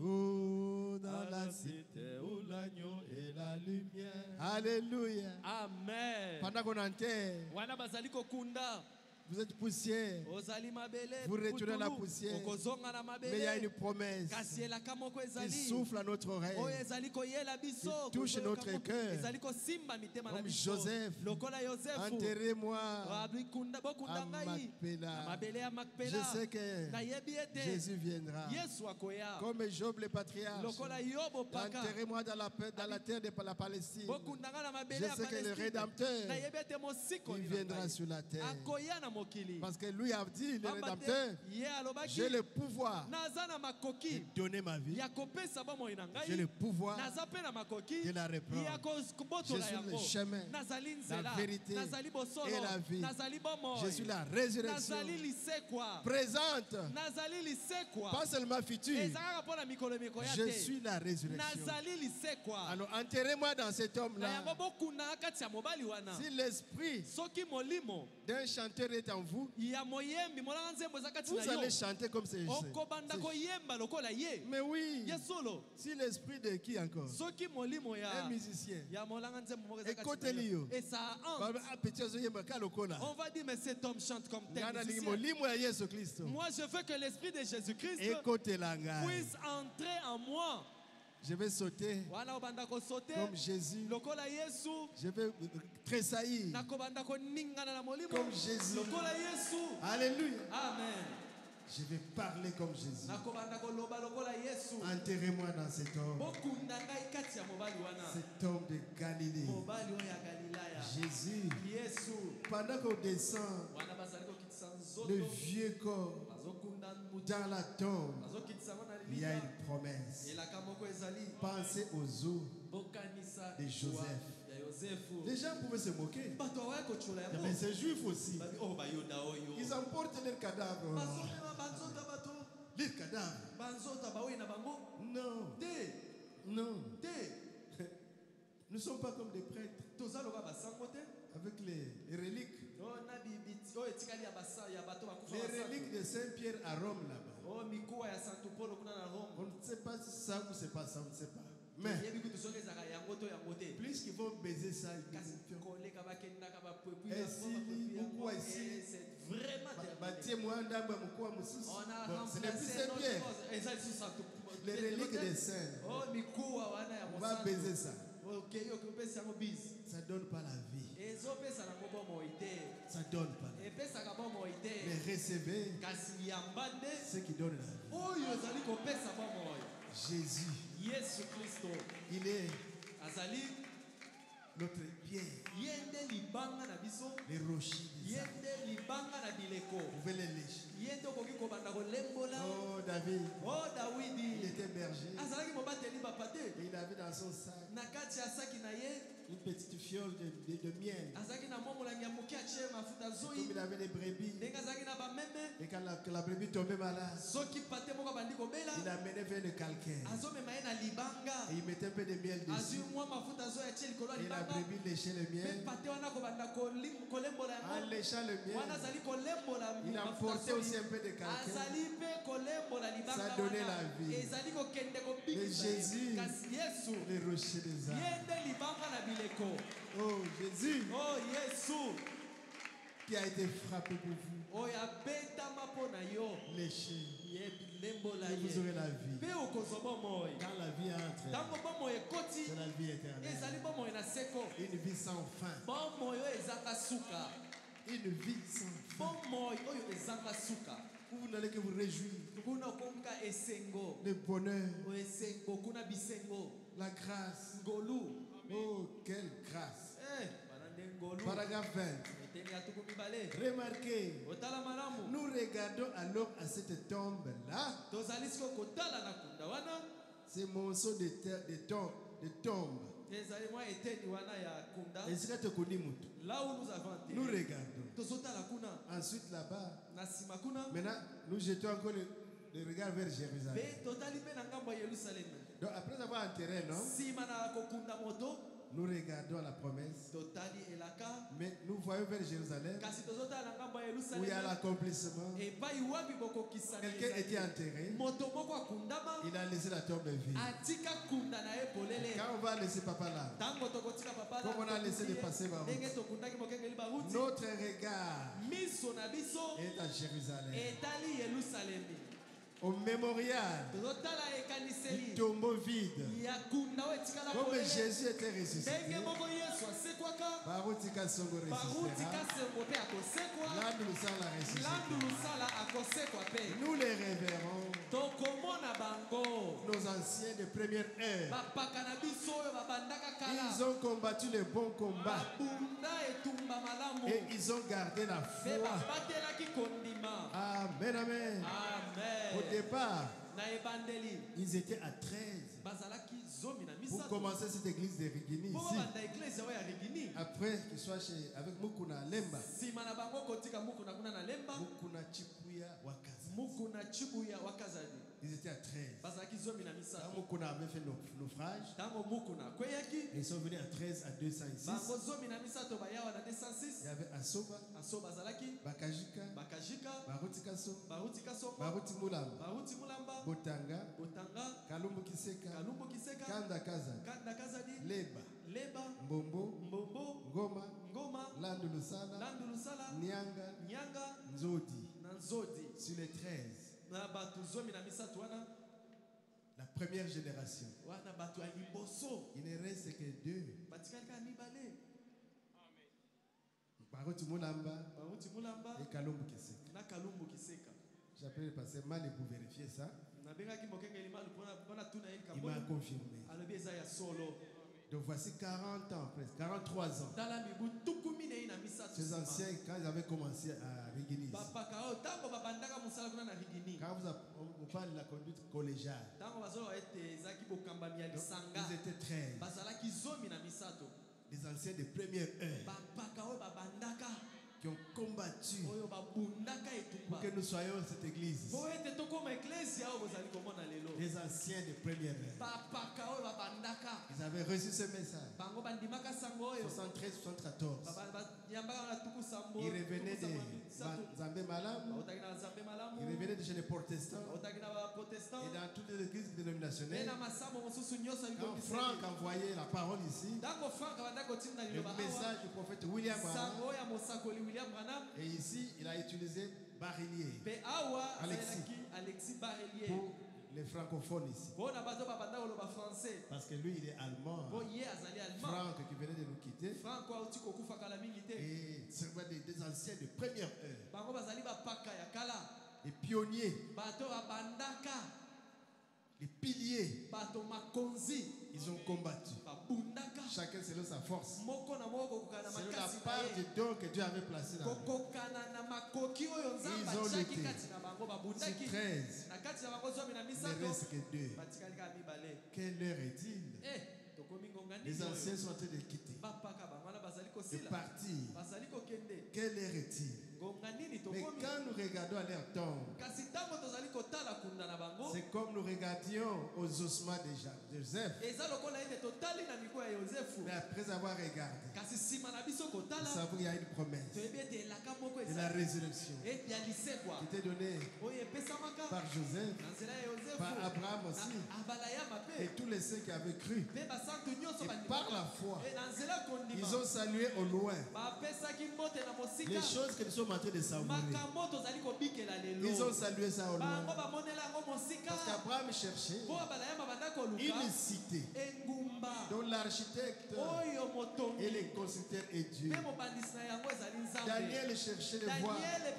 Oh, dans la cité où l'agneau est la lumière. Alléluia. Amen. Pendant qu'on enterre, vous êtes poussière. Vous retournez à la poussière. Mais il y a une promesse qui souffle à notre oreille, qui touche notre cœur. Comme Joseph, enterrez-moi à Macpéla. Je sais que Jésus viendra. Comme Job le patriarche, enterrez-moi dans la terre de la Palestine. Je sais que le Rédempteur, il viendra sur la terre. Parce que lui a dit, le Rédempteur, j'ai le pouvoir de donner ma vie. J'ai le pouvoir de la reprendre. Je suis le chemin, la vérité et la vie. Je suis la résurrection présente, pas seulement future. Je suis la résurrection. Alors enterrez-moi dans cet homme-là. Si l'esprit d'un chanteur est en vous, vous allez chanter comme c'est. Mais oui, si l'esprit de qui encore? Un musicien. Écoutez-le. On va dire, mais cet homme chante comme tel musicien. Moi, je veux que l'esprit de Jésus-Christ puisse entrer en moi. Je vais sauter comme Jésus. Je vais tressaillir comme Jésus. Alléluia. Amen. Je vais parler comme Jésus. Enterrez-moi dans cet homme. Cet homme de Galilée. Jésus. Pendant qu'on descend le vieux corps dans la tombe, il y a une promesse. Pensez aux os de Joseph. Les gens pouvaient se moquer. Mais c'est juif aussi. Ils emportent leurs cadavres. Les cadavres. Non. Non. Nous ne sommes pas comme des prêtres. Avec les reliques. Les reliques de Saint-Pierre à Rome là-bas. On ne sait pas si ça ou c'est pas ça, on ne sait pas. Mais plus qu'ils vont baiser ça, ils c'est vraiment ce n'est plus Saint-Pierre. Les reliques des saints. On va baiser ça. Ça ne donne pas la vie. Ça ne donne pas la vie. Mais recevez ce qui donne la vie. Jésus. Il est notre pierre. Les rochers. Vous pouvez les lécher. Oh David. Il était berger. Et il avait dans son sac une petite fiole de miel. Comme il il avait des brebis. Et quand la brebis tombait malade, il amenait vers le calcaire. Et il mettait un peu de miel dessus. Et la brebis léchait le miel. En léchant le miel, il emportait aussi un peu de calcaire. Ça donnait la vie. Et Jésus, le rocher des âmes. Oh Jésus, qui a été frappé pour vous. Léché. Et vous aurez la vie. Quand la vie entre, c'est la vie éternelle. Une vie sans fin. Une vie sans fin. Vous n'allez que vous réjouir. Le bonheur. La grâce. Oh, quelle grâce. Paragraphe 20. Remarquez, nous regardons alors à cette tombe-là. Ces morceaux de tombe. Là où nous avons enterré, nous regardons. Ensuite là-bas, maintenant nous jetons encore le regard vers Jérusalem. Donc après avoir enterré l'homme, nous regardons la promesse, mais nous voyons vers Jérusalem où il y a l'accomplissement. Quelqu'un était enterré, il a laissé la tombe vide. Quand on va laisser papa là, comme on a laissé le passé par route, notre regard est à Jérusalem. Au mémorial du tombeau vide, comme Jésus était ressuscité, Barutika Songo ressuscitera, là nous sommes la ressuscité. Nous les révérons, nos anciens de première heure. Ils ont combattu le bon combat et ils ont gardé la foi. Amen, amen. Au départ, ils étaient à 13 pour commencer cette église de Rigini ici. Après qu'ils soient avec Mukuna Lemba, Mukuna Chibuya Wakaza. Ils étaient à 13. Quand Mukuna avait fait naufrage, ils sont venus à 13 à 206. Il y avait Asoba, Bakajika, Barutikaso, Baruti Mulamba, Botanga, Kalumbu Kiseka, Kanda Kaza, Leba, Mbombo, Ngoma, Landulusala, Nyanga, Nzodi. Sur les 13. La première génération. Il ne reste que 2. Baruti Mulamba et Kalumbu Kiseka. J'appelle le pasteur Mal pour vérifier ça. Il m'a confirmé. Donc voici 40 ans, presque 43 ans. Ces anciens, quand ils avaient commencé à Rigini, quand on parle de la conduite collégiale, ils étaient 13. Les anciens de première heure qui ont combattu pour que nous soyons cette église. Les anciens de première heure. Ils avaient reçu ce message. 73, 74. Ils revenaient de Zambé Malam. Ils revenaient de chez les protestants. Et dans toutes les églises dénominationnelles. Quand Franck envoyait la parole ici, le message du prophète William Branham, et ici il a utilisé Barillier, Alexis pour les francophones ici. Parce que lui il est allemand. Franck qui venait de nous quitter. Et c'est des anciens de première heure. Les pionniers. Les piliers. Ils ont combattu. Chacun selon sa force. Selon la part du don que Dieu avait placé dans lui. Ils ont lutté. Sur 13. Il ne reste que 2. Quelle heure est-il? Les anciens sont en train de quitter, de partir. Quelle heure est-il? regardons à leur tombe, c'est comme nous regardions aux ossements de Joseph. Mais après avoir regardé, nous savons qu'il y a une promesse de la résurrection qui était donnée par Joseph, par Abraham aussi, et tous les saints qui avaient cru. Et par la foi, ils ont salué au loin les choses que nous sommes en train de savourer. Ils ont salué ça au loin. Parce qu'Abraham cherchait une cité dont l'architecte et les constructeurs est Dieu. Daniel cherchait de voir les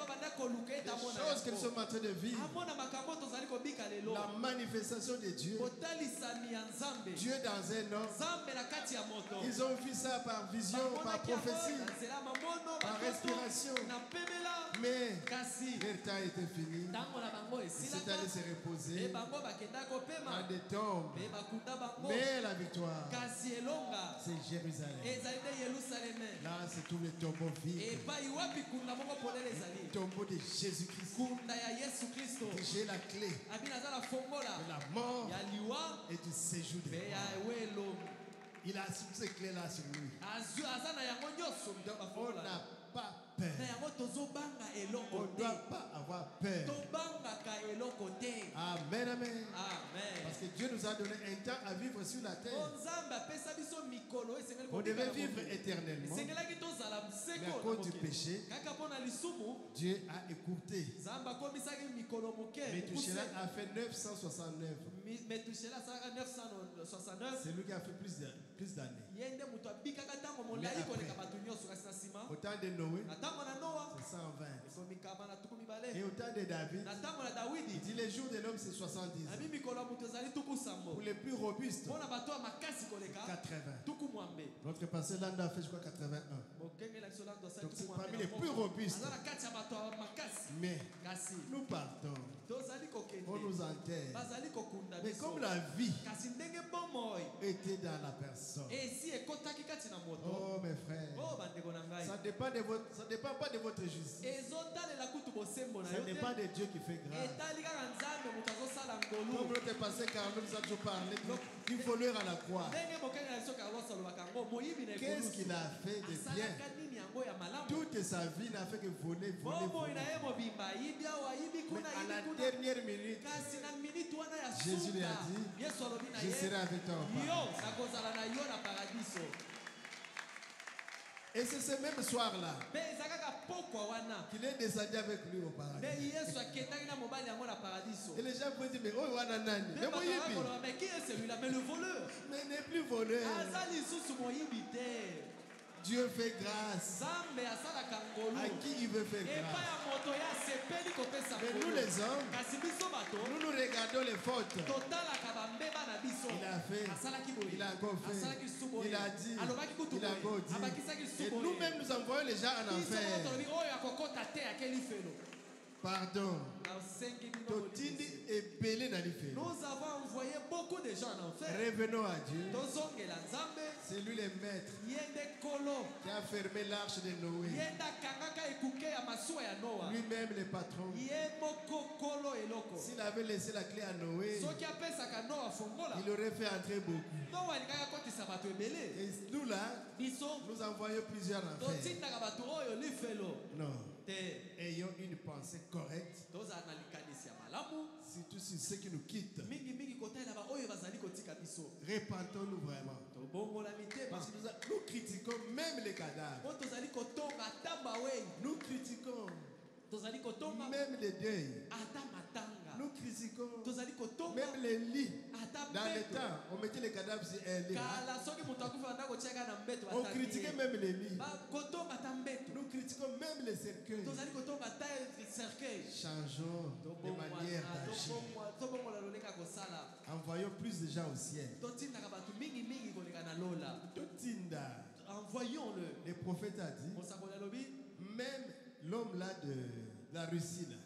choses que nous sommes en train de vivre. La manifestation de Dieu. Dieu dans un homme. Ils ont vu ça par vision, par prophétie, par respiration. Mais leur temps était fini. Ils s'étaient allés se reposer dans des tombes. Mais la victoire, c'est Jérusalem. Là, c'est tous les tombeaux vides. Le tombeau de Jésus-Christ. J'ai la clé de la mort et du séjour de mort. Il a ces clés-là sur lui. On n'a pas peur. On ne doit pas avoir peur. Amen, amen. Parce que Dieu nous a donné un temps à vivre sur la terre. On devait vivre éternellement. Mais à cause du péché, Dieu a écouté. Méthusélah a fait 969. C'est lui qui a fait plus d'années. Mais après, au temps de Noé, c'est 120. Et au temps de David, il dit les jours de l'homme c'est 70. Pour les plus robustes, 80. Notre pasteur Landa a fait je crois 81. Donc c'est parmi les plus robustes. Mais nous partons. On nous enterre. Mais comme la vie était dans la personne. Oh mes frères, ça ne dépend pas de votre justice. Ça dépend de Dieu qui fait grâce. Comme notre pasteur Carlo nous a toujours parlé du voleur à la croix. Qu'est-ce qu'il a fait de bien? Toute sa vie n'a fait que voler. Mais à la dernière minute, Jésus lui a dit, je serai avec toi au paradis. Et c'est ce même soir-là qu'il est descendu avec lui au paradis. Et les gens peuvent dire, mais oh, Wananani, mais qui est celui-là? Mais le voleur. Mais n'est plus voleur. Dieu fait grâce à qui il veut faire grâce. Mais nous les hommes, nous regardons les fautes. Il a fait, il a encore fait, il a dit, il a encore dit. Et nous-mêmes nous envoyons les gens en enfer. Pardon. Nous avons envoyé beaucoup de gens en enfer. Revenons à Dieu. C'est lui le maître qui a fermé l'arche de Noé. Lui-même le patron. S'il avait laissé la clé à Noé, il aurait fait entrer beaucoup. Et nous là, nous envoyons plusieurs en enfer. Non. Ayons une pensée correcte. Surtout sur ceux qui nous quittent. Répentons-nous vraiment. Parce que nous critiquons même les cadavres. Nous critiquons même les deuils. Nous critiquons même les lits. Dans les temps, on mettait les cadavres sur un lit. On critiquait même les lits. Nous critiquons même les cercueils. Changeons de manière d'agir. Envoyons plus de gens au ciel. Envoyons-le. Le prophète a dit, même l'homme là de la Russie là,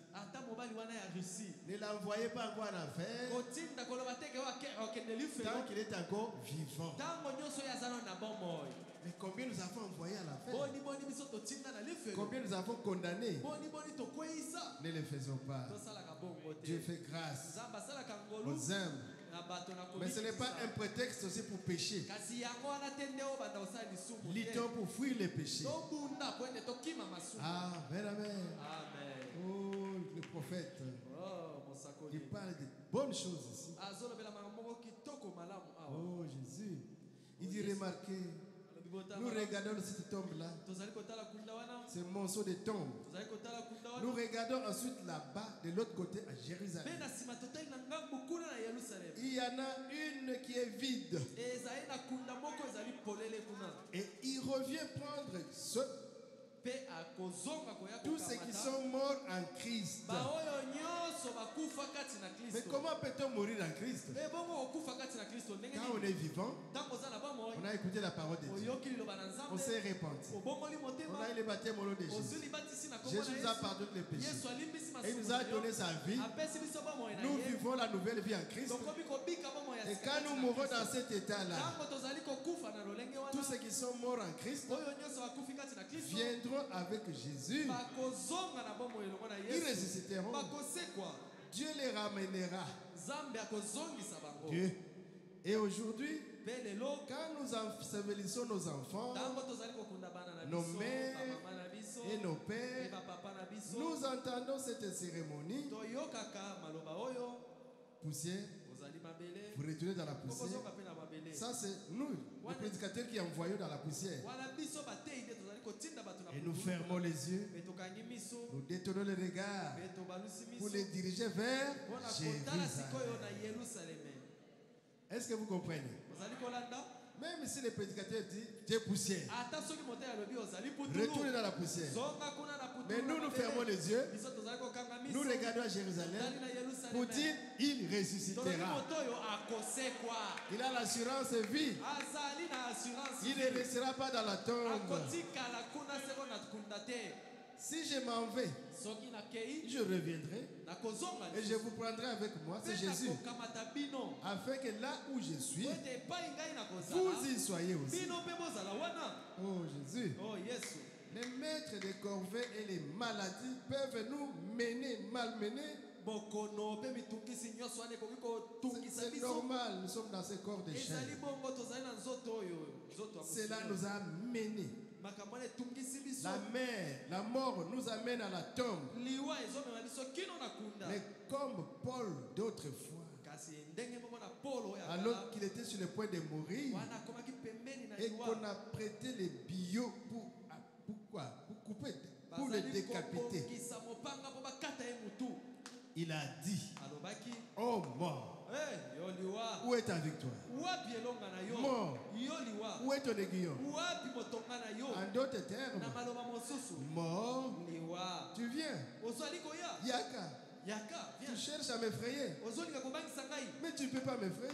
ne l'envoyez pas encore en enfer tant qu'il est encore vivant. Mais combien nous avons envoyés à la fête? Combien nous avons condamnés? Ne les faisons pas. Dieu fait grâce aux humbles. Mais ce n'est pas un prétexte aussi pour pécher. Luttons pour fuir les péchés. Amen, amen. Oh, le prophète, il parle de bonnes choses ici. Oh, Jésus. Il dit, remarquez, nous regardons cette tombe-là, ce morceau de tombe. Nous regardons ensuite là-bas, de l'autre côté, à Jérusalem. Il y en a une qui est vide. Et il revient prendre tous ceux qui sont morts en Christ. Mais comment peut-on mourir en Christ? Quand on est vivant, on a écouté la parole de Dieu. On s'est repenti. On a eu le baptême au nom de Jésus. Jésus nous a pardonné les péchés. Et il nous a donné sa vie. Nous vivons la nouvelle vie en Christ. Et quand nous mourrons dans cet état-là, tous ceux qui sont morts en Christ viendront avec Jésus. Ils ressusciteront. Dieu les ramènera. Dieu. Et aujourd'hui, quand nous ensevelissons nos enfants, nos mères et nos pères, nous entendons cette cérémonie. Poussière, vous retournez dans la poussière. Ça, c'est nous, les prédicateurs qui envoyons dans la poussière. Et nous fermons les yeux, nous détournons les regards pour les diriger vers Jérusalem. Est-ce que vous comprenez? Même si le prédicateur dit tu es poussière, retournez dans la poussière. Mais nous fermons les yeux, nous regardons à Jérusalem pour dire il ressuscitera. Il a l'assurance vie. Il ne restera pas dans la tombe. Si je m'en vais, je reviendrai et je vous prendrai avec moi, c'est Jésus, afin que là où je suis, vous y soyez aussi. Oh Jésus. Les maîtres des corvées et les maladies peuvent nous mener, malmener. C'est normal, nous sommes dans ce corps de chair. Cela nous a menés. La mort nous amène à la tombe. Mais comme Paul d'autrefois, alors qu'il était sur le point de mourir et qu'on a prêté les billots pour couper, pour le décapiter, il a dit, oh mort, où est ta victoire? Mort, où est ton aiguillon? En d'autres termes, mort, tu viens. Yaka, tu cherches à m'effrayer, mais tu ne peux pas m'effrayer.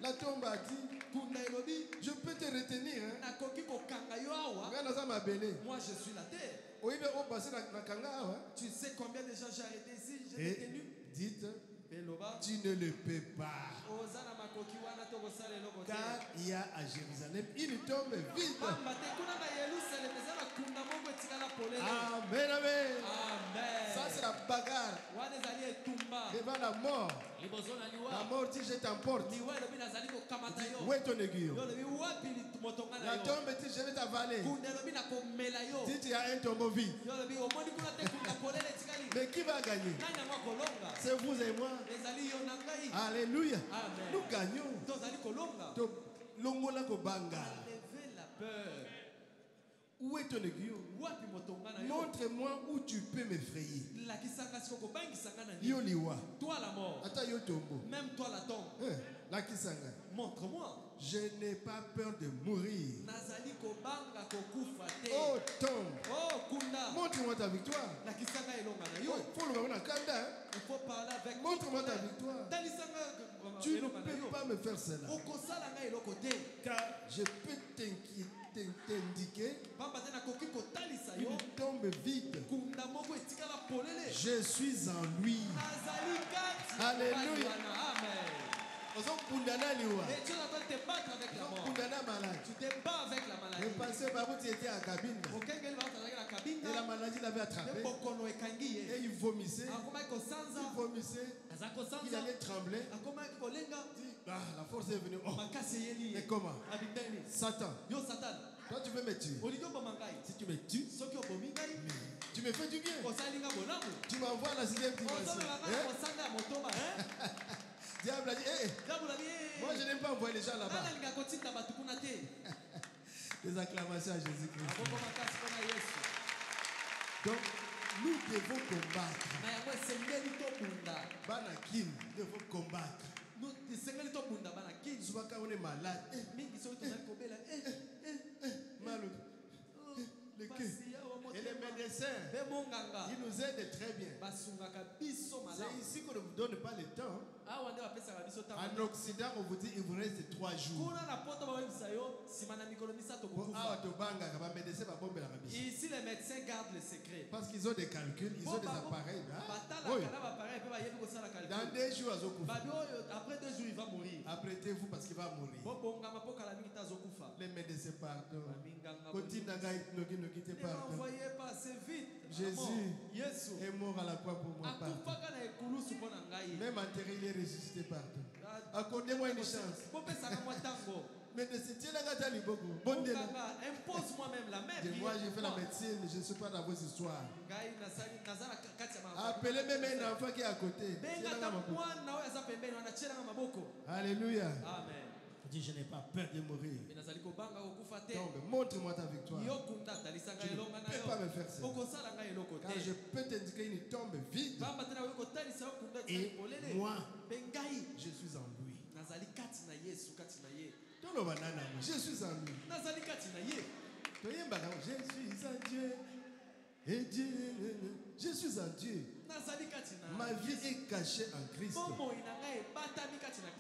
La tombe a dit, je peux te retenir. Moi je suis la terre. Tu sais combien de gens j'ai arrêté ici? J'ai retenu. Dites, tu ne le peux pas. Car il y a à Jérusalem une tombe vide. Amen, amen. Ça c'est la bagarre devant la mort. La mort dit je t'emporte. Où est ton aiguillon? La tombe dit je vais t'avaler. Dit il y a un tombeau vide. Mais qui va gagner? C'est vous et moi. Alléluia. Nous gagnons. Longola kobanga. Où est ton aiguillon? Montre-moi où tu peux m'effrayer. Yoliwa. Toi la mort. Attends yotombo. Même toi la tombe. La kisanga. Montre-moi. Je n'ai pas peur de mourir. Oh tombe. Montre-moi ta victoire. Il faut parler avec. Montre-moi ta victoire. Tu ne peux pas me faire cela. Car je peux t'indiquer une tombe vide. Je suis en lui. Alléluia. Et tu es en train de te battre avec la mort. Tu te bats avec la maladie. Et la maladie l'avait attrapé. Et il vomissait. Il allait trembler. Ah, la force est venue. Oh. Mais comment? Satan. Toi, tu veux me tuer. Si tu me tues, tu me fais du bien. Tu m'envoies à la 6e dimension. Diable a dit, moi je n'aime pas envoyer les gens là-bas. Des acclamations à Jésus-Christ. Donc, nous devons combattre. Banakim, nous devons combattre. Souvent quand on est malade, malade. Et les médecins, ils nous aident très bien. C'est ici qu'on ne vous donne pas le temps. En Occident, on vous dit il vous reste 3 jours. Ici, les médecins gardent le secret. Parce qu'ils ont des calculs, ils ont des appareils. Oui. Dans 2 jours, après 2 jours, il va mourir. Apprêtez-vous parce qu'il va mourir. Les médecins partent. Ne m'envoyez pas, c'est vite. Jésus est mort à la croix pour moi. Même enterré, il est ressuscité partout. Accordez-moi une chance. Impose-moi même la même. Moi, j'ai fait la médecine, je ne suis pas dans vos histoires. Appelez même un enfant qui est à côté. Alléluia. Amen. Dis, je n'ai pas peur de mourir. Donc, montre-moi ta victoire. Tu ne peux pas me faire ça. Car je peux t'indiquer une tombe vide. Et moi, je suis en lui. Je suis en lui. Je suis en Dieu. Et Dieu, je suis en Dieu. Ma vie est cachée en Christ.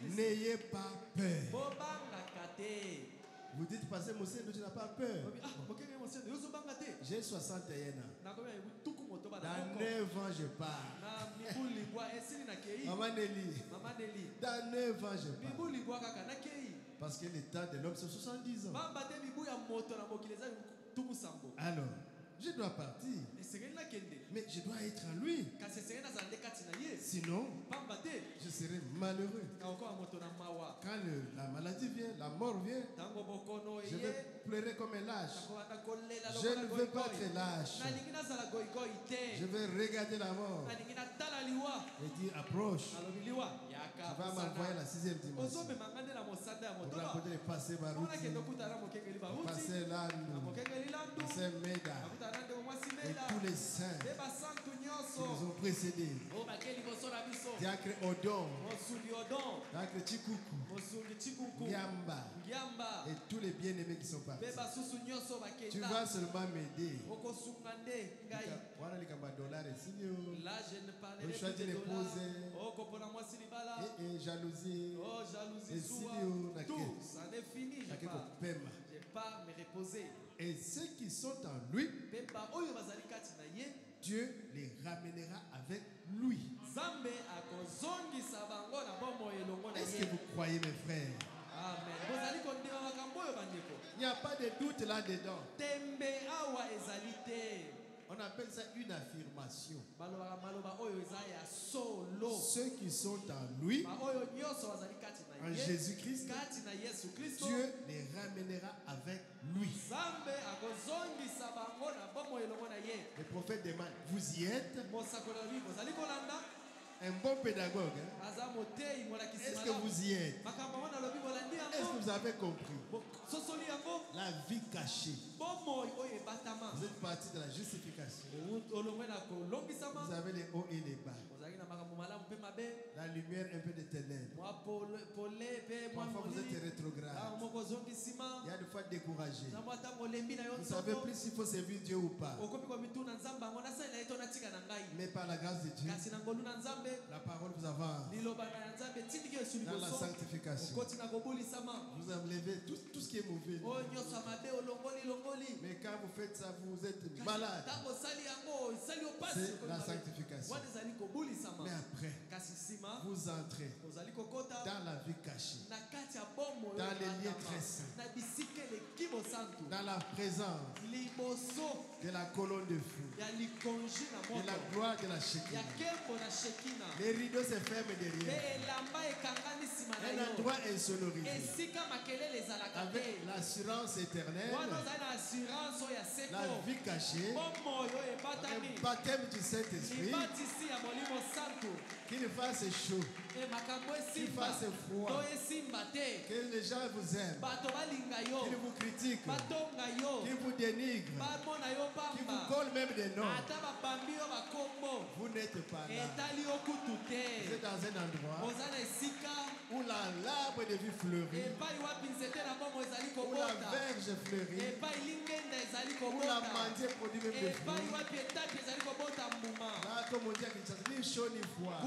N'ayez pas peur. Vous dites, Pasteur Moussé, tu n'as pas peur. J'ai 61 ans. Dans 9 ans, je pars. Maman Nelly. Dans 9 ans, je pars. Parce que l'état de l'homme, c'est 70 ans. Alors, je dois partir. Mais je dois être en lui. Sinon, je serai malheureux. Quand la maladie vient, la mort vient, je vais pleurer comme un lâche. Je ne veux pas être lâche. Je vais regarder la mort et dire approche. Tu vas m'envoyer à la 6e dimension. Pour rapporter les passés Barouti, passer l'âne, passer Meda et tous les saints qui nous ont précédés. Diacre Odon, Diacre Chikuku, Nyamba et tous les bien-aimés qui sont partis. Tu vas seulement m'aider. Là, je ne parlerai plus de dollars. Et jalousie. Oh, jalousie, tout, ça n'est fini. Je pars me reposer. Et ceux qui sont en lui, Dieu les ramènera avec lui. Est-ce que vous croyez, mes frères? Amen. Il n'y a pas de doute là-dedans. On appelle ça une affirmation. Ceux qui sont en lui, en Jésus-Christ, Dieu les ramènera avec lui. Le prophète demande, vous y êtes? Un bon pédagogue. Est-ce que vous y êtes? Est-ce que vous avez compris? La vie cachée. Vous êtes parti de la justification. Vous avez les hauts et les bas. La lumière, un peu de ténèbres. Parfois vous êtes rétrograde. Il y a des fois découragé. Vous savez plus s'il faut servir Dieu ou pas. Mais par la grâce de Dieu, la parole vous avance dans la sanctification. Vous enlevez tout ce qui est mauvais. Mais quand vous faites ça, vous êtes malade. c'est la sanctification. Mais après, vous entrez dans la vie cachée, dans les lieux très saints, dans la présence de la colonne de feu, de la gloire de la Shekinah. Les rideaux se ferment derrière. Un endroit insonorisé, avec l'assurance éternelle, la vie cachée, un baptême du Saint-Esprit, qu'il fasse chaud, qu'il fasse froid, que les gens vous aiment, qu'ils vous critiquent, qu'ils vous dénigrent, qu'ils vous collent même des noms. Vous n'êtes pas là. Vous êtes dans un endroit où l'arbre de vie fleurit, où la verge fleurit, où la mandier produit même des fruits. Là, comme on dit à Kinshasa, ni chaud ni froid.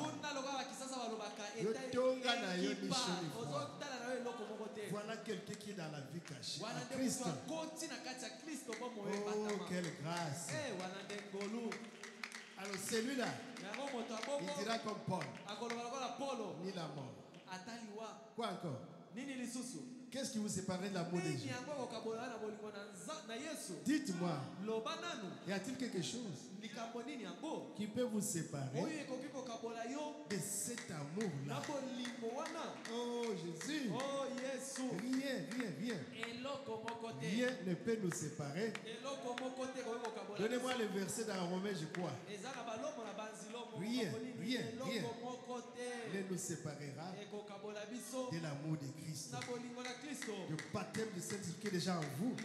Voilà quelqu'un qui est dans la vie cachée. Christ. Oh, quelle grâce. Alors celui-là, il dira comme Paul, ni la mort. Quoi encore? Qu'est-ce qui vous séparait de l'amour de Dieu? Dites-moi, y a-t-il quelque chose qui peut vous séparer de cet amour-là? Oh Jésus, rien ne peut nous séparer. Donnez-moi le verset dans Romains, je crois. Rien ne nous séparera de l'amour de Christ. Le baptême du Saint-Esprit est déjà en vous.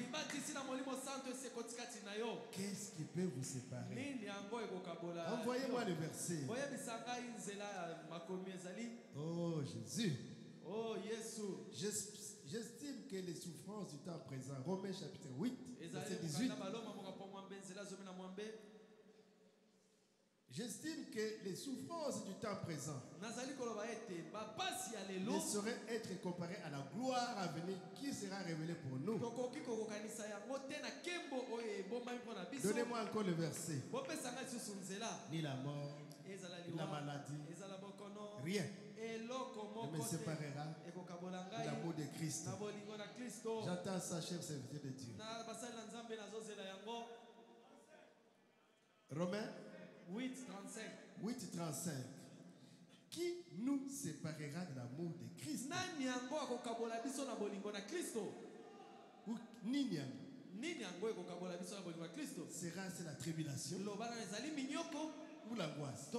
Qu'est-ce qui peut vous séparer? Envoyez-moi le verset. Oh Jésus. J'estime que les souffrances du temps présent, Romains chapitre 8, verset 18. J'estime que les souffrances du temps présent ne sauraient être comparées à la gloire à venir qui sera révélée pour nous. Donnez-moi encore le verset. Ni la mort, ni la maladie, rien ne me séparera de l'amour de Christ. J'entends ça, chef serviteur de Dieu. Romains 8:35. Qui nous séparera de l'amour de Christ? Ou Ninian. Sera-ce la tribulation? Ou l'angoisse?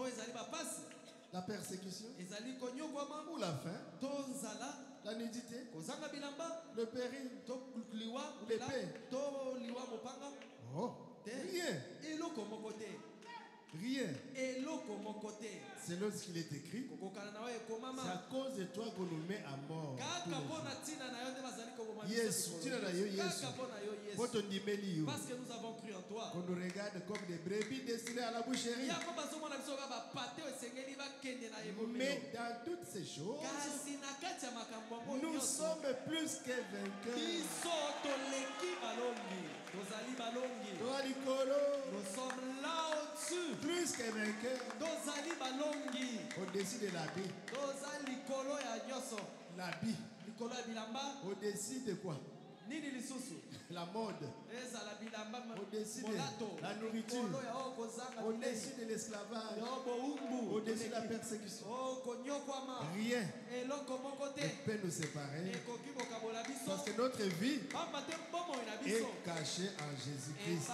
La persécution? Ou la faim? La nudité? Le péril? L'épée? Oh, rien. Rien. C'est lorsqu'il est écrit, c'est à cause de toi qu'on nous met à mort. Yes, parce que nous avons cru en toi. Qu'on nous regarde comme des brebis destinées à la boucherie. Mais dans toutes ces choses, nous sommes plus que vainqueurs. Nous sommes là au-dessus. Plus que vainqueurs. Au-dessus de l'habit. L'habit. Au-dessus de quoi? La mode. Au-dessus de la nourriture. Au-dessus de l'esclavage. Au-dessus de la persécution. Rien ne peut nous séparer. Parce que notre vie est cachée en Jésus-Christ.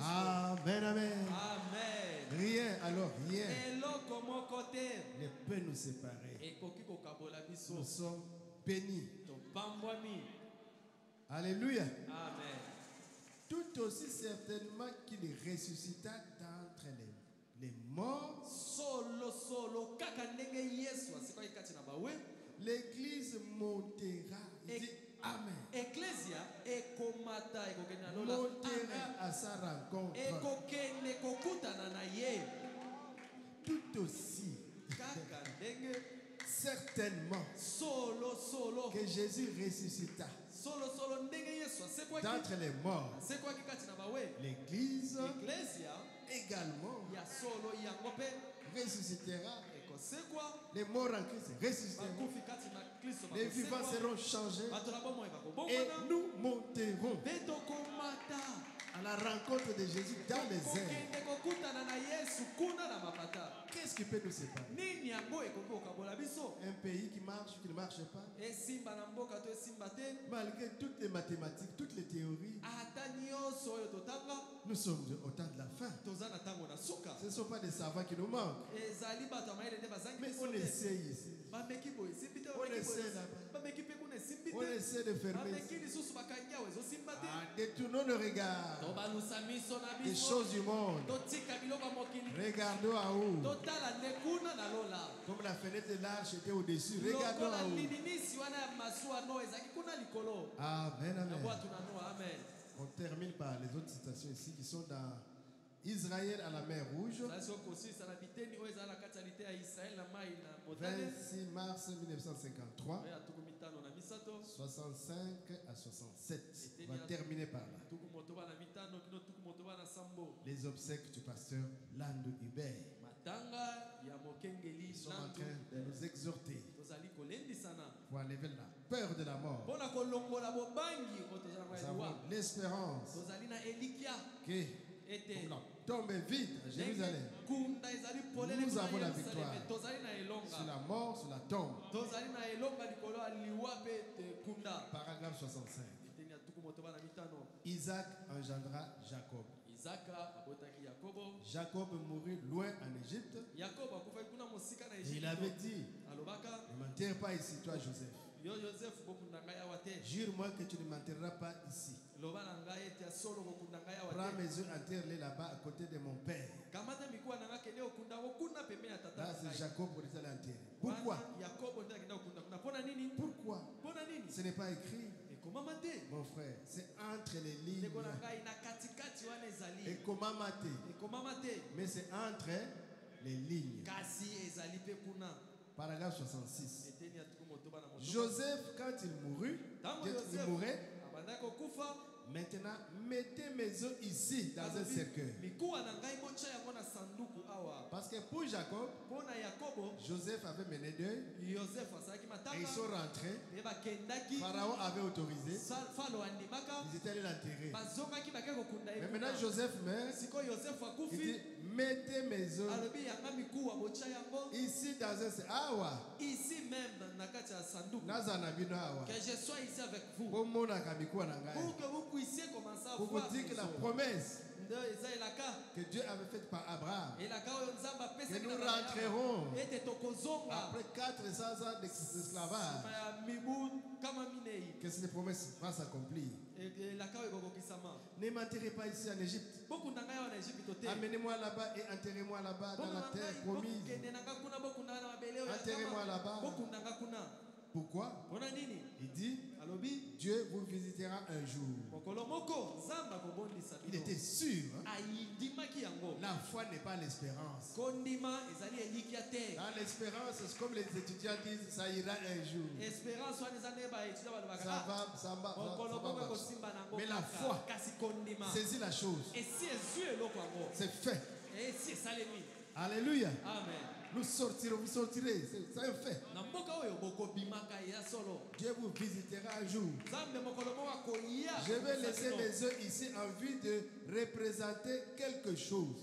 Amen, amen. Rien, alors rien ne peut nous séparer. Nous sommes bénis. Alléluia. Amen. Tout aussi certainement qu'il ressuscita d'entre les morts, l'Église montera. Il dit Amen. Montera à sa rencontre. Tout aussi certainement que Jésus ressuscita d'entre les morts. L'Église également ressuscitera. Les morts en Christ ressusciteront. Les vivants seront changés. Et nous monterons à la rencontre de Jésus dans les airs. Qu'est-ce qui peut nous séparer? Un pays qui marche, qui ne marche pas. Malgré toutes les mathématiques, toutes les théories, nous sommes au temps de la fin. Ce ne sont pas des savants qui nous manquent. Mais on essaie ici. On essaie là-bas. On essaie de fermer. Détournons le regard des choses du monde. Regardons en haut. Comme la fenêtre de l'arche était au-dessus. Regardons en haut. Amen, amen. On termine par les autres citations ici qui sont dans Israël à la mer Rouge. 26 mars 1953. 65 à 67. On va terminer par là. Les obsèques du pasteur Lando Hubert. Ils sont en train de nous exhorter pour enlever la peur de la mort. Nous avons l'espérance que comme la tombe est vide à Jérusalem, nous avons la victoire sur la mort, sur la tombe. Paragraphe 65. Isaac engendra Jacob. Jacob mourut loin en Égypte. Et il avait dit, ne m'enterre pas ici, toi Joseph. Jure-moi que tu ne m'enterreras pas ici. Prends mes œufs, enterre-les là-bas à côté de mon père. Là, c'est Jacob pour les enterrer. Pourquoi? Pourquoi? Ce n'est pas écrit. Mon frère, c'est entre les lignes. Et comment mater? Mais c'est entre les lignes. Paragraphe 66. Joseph, quand il mourait, maintenant, mettez mes œufs ici dans un cercueil. Parce que pour Jacob, Joseph avait mené deuil. Et ils sont rentrés. Pharaon avait autorisé. Ils étaient allés l'enterrer. Mais maintenant Joseph meurt. Il dit, mettez mes œufs ici dans un cercueil. Ici même dans que je sois ici avec vous. Pour que vous puissiez commencer à pour voir. Pour vous dire que la promesse que Dieu avait faite par Abraham, que nous rentrerons après 400 ans d'esclavage, que cette promesse va s'accomplir. Ne m'enterrez pas ici en Égypte. Amenez-moi là-bas et enterrez-moi là-bas dans la terre promise. Enterrez-moi là-bas. Pourquoi? Il dit, Dieu vous visitera un jour. Il était sûr. La foi n'est pas l'espérance. Dans l'espérance, c'est comme les étudiants disent, ça ira un jour. Ça va marcher. Mais la foi saisit la chose. C'est fait. Alléluia. Amen. Nous sortirons, vous sortirez, c'est un fait. Dieu vous visitera un jour. Je vais laisser mes œufs ici en vue de représenter quelque chose.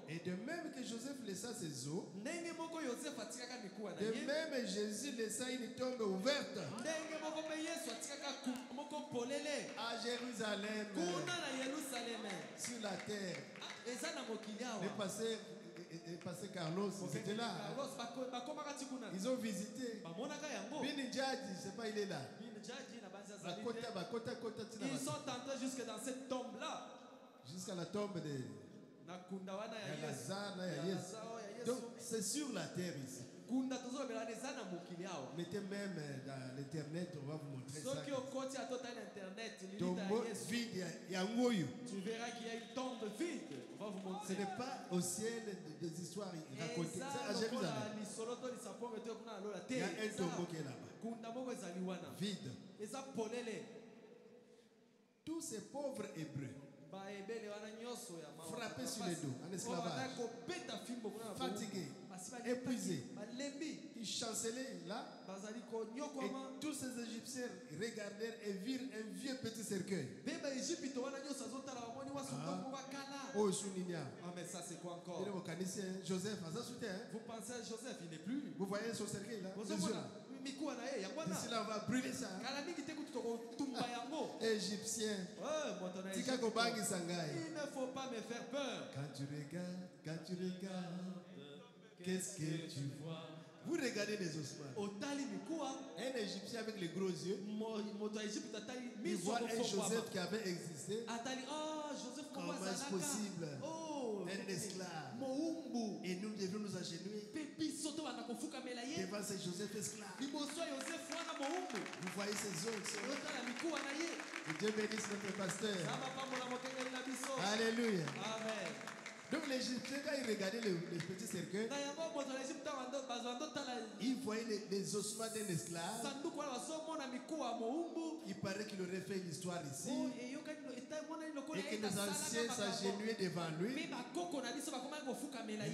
Et de même que Joseph laissa ses os, de même Jésus laissa une tombe ouverte à Jérusalem, sur la terre. Le pasteur Carlos, ils étaient là. Ils ont visité. Bini Djadji, je ne sais pas, il est là. Ils sont entrés jusque dans cette tombe-là. Jusqu'à la tombe de Lazare. Donc c'est sur la terre ici. Mettez même dans l'internet, on va vous montrer ça. Tombe vide, il y a un goyou. Tu verras qu'il y a une tombe vide. On va vous montrer. Ce n'est pas au ciel des histoires racontées. C'est à Jérusalem. Il y a un tombeau qui est là-bas. Vide. Tous ces pauvres Hébreux frappés sur les dos, en esclavage, fatigués, épuisés. Ils chancelaient là. Et tous ces Égyptiens regardèrent et virent un vieux petit cercueil. Oh, mais ça c'est quoi encore? Joseph, vous pensez à Joseph, il n'est plus. Vous voyez son cercueil là? Ici là, on va brûler ça. Égyptien. Il ne faut pas me faire peur. Quand tu regardes, qu'est-ce que tu vois? Vous regardez les ossements. Un Égyptien avec les gros yeux. Il voit un Joseph qui avait existé. Comment est-ce possible? Un esclave. Et nous devons nous agenouiller devant ce Joseph esclave. Vous voyez ces os. Que Dieu bénisse notre pasteur. Alléluia. Amen. Donc l'Égyptien, quand il regardait le petit cercueil, il voyait les ossements d'un esclave. Il paraît qu'il aurait fait une histoire ici. Et que nos anciens s'agenouillaient devant lui. Et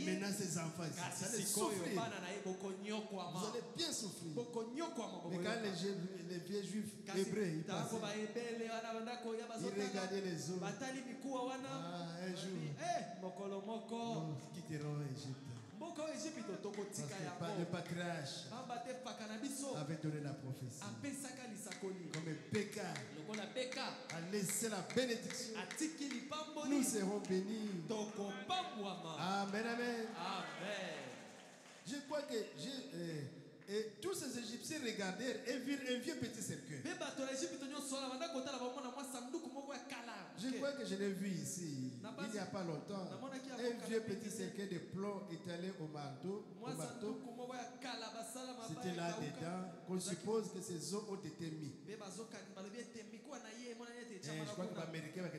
maintenant ses enfants ici, ça allait souffrir. Vous allez bien souffrir. Mais quand les vieux juifs hébreux, ils passaient, ils regardaient les os. Un jour, nous quitterons l'Égypte. Parce que le patriarche avait donné la prophétie. Comme Péka a laissé la bénédiction, nous serons bénis. Amen, amen. Je crois que et tous ces Égyptiens regardèrent et virent un vieux petit cercueil. Je crois que je l'ai vu ici, il n'y a pas longtemps. Un vieux petit cercueil de plomb étalé au marteau. C'était là-dedans qu'on suppose que ces os ont été mis. Et je crois que les Américains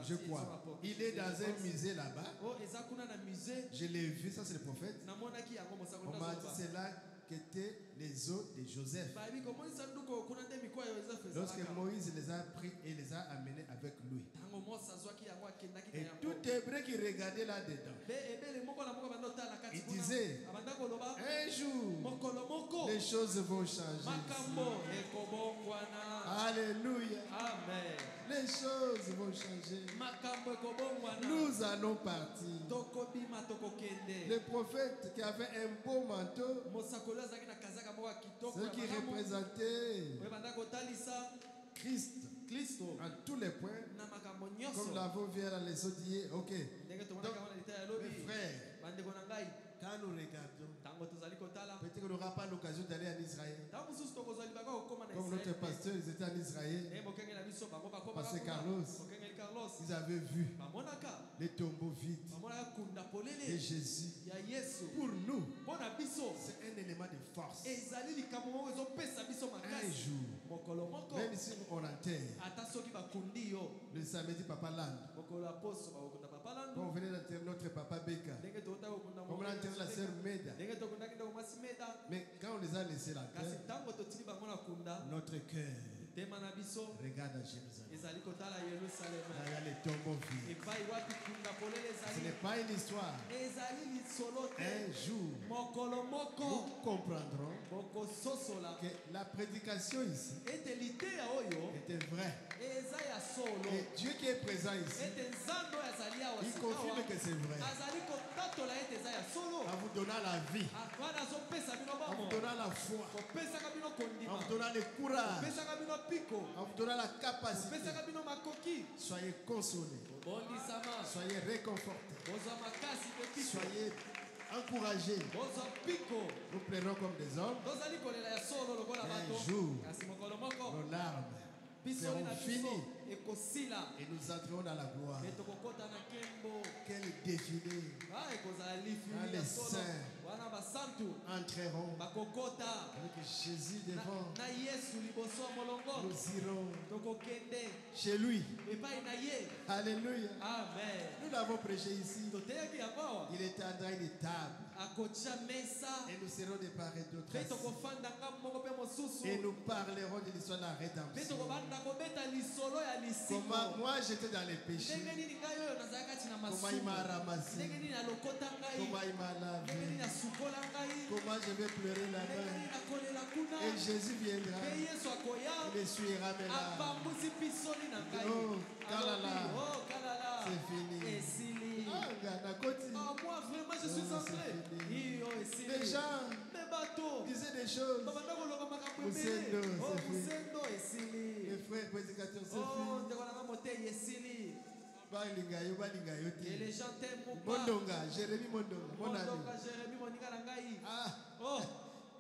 je crois. Il est dans un musée là-bas. Je l'ai vu, ça c'est le prophète. On m'a dit c'est là qu'étaient les os de Joseph. Lorsque Moïse les a pris et les a amenés avec lui. Et tout hébreu qui regardait là-dedans, il disait, un jour, les choses vont changer. Alléluia. Amen. Les choses vont changer. Nous allons partir. Le prophète qui avait un beau manteau, ce qui représentait Christ en tous les points, comme l'avons vu à la leçon d'hier. Ok. Donc, mes frères, quand nous regardons, peut-être qu'on n'aura pas l'occasion d'aller en Israël. Comme notre pasteur, ils étaient en Israël. Parce que Carlos, ils avaient vu les tombeaux vides de Jésus. Pour nous, c'est un élément de force. Un jour, même si on enterre, le samedi, Papa Land, quand on venait d'enterrer notre papa Beka, on a enterré la sœur Meda. Mais quand on les a laissés là, notre cœur regarde à Jérusalem. Il y a les tombeaux vides. Ce n'est pas une histoire. Un jour, nous comprendrons que la prédication ici était vraie. Et Dieu qui est présent ici, il confirme que c'est vrai. En vous donnant la vie, en vous donnant la foi, en vous donnant le courage, en vous donnant la capacité. Soyez consolés, soyez réconfortés, soyez encouragés. Nous plairons comme des hommes. Un jour, nos larmes seront finies et nous entrerons dans la gloire. Quel défilé! Quand les saints entreront avec Jésus devant, nous irons chez lui. Alléluia. Amen. Nous l'avons prêché ici. Il était en train de table. Et nous serons de part et d'autre. Et nous parlerons de l'histoire de la rédemption. Comment moi j'étais dans les péchés. Comment il m'a ramassé. Comment il m'a lavé. Comment je vais pleurer là-bas. Et Jésus viendra. Il essuiera mes larmes. Oh, Kalala. C'est fini. Moi vraiment je suis entré. Les gens disaient des choses. Les frères prédicateurs, c'est fini. Et les gens t'aiment pas. Mondonga, Jérémy Mondonga, mon ami. Ah, oh.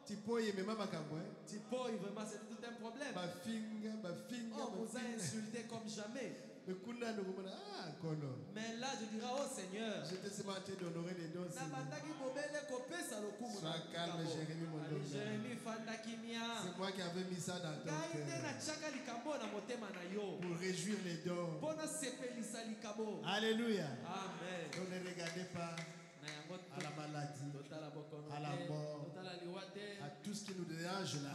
Tipo, il vraiment c'est tout un problème. On vous a insulté comme jamais. Mais là, je dirais, oh Seigneur, j'étais seulement en train d'honorer les dons. Sois calme, Jérémy Mondonga. C'est moi qui avais mis ça dans ton cœur. Pour réjouir les dons. Alléluia. Amen. Donc ne regardez pas à la maladie, à la mort, à tout ce qui nous dérange là.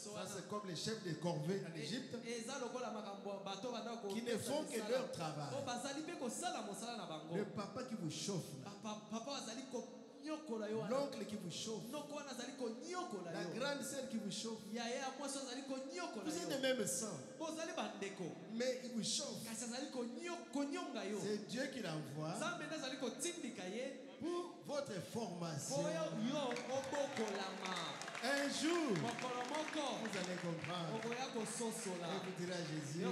Ça c'est comme les chefs de corvée en Égypte qui ne font que leur travail. Le papa qui vous chauffe là. L'oncle qui vous chauffe. La grande sœur qui vous chauffe. Vous êtes de même sang. Mais il vous chauffe. C'est Dieu qui l'envoie pour votre formation. Un jour, vous allez comprendre. Et vous direz à Jésus,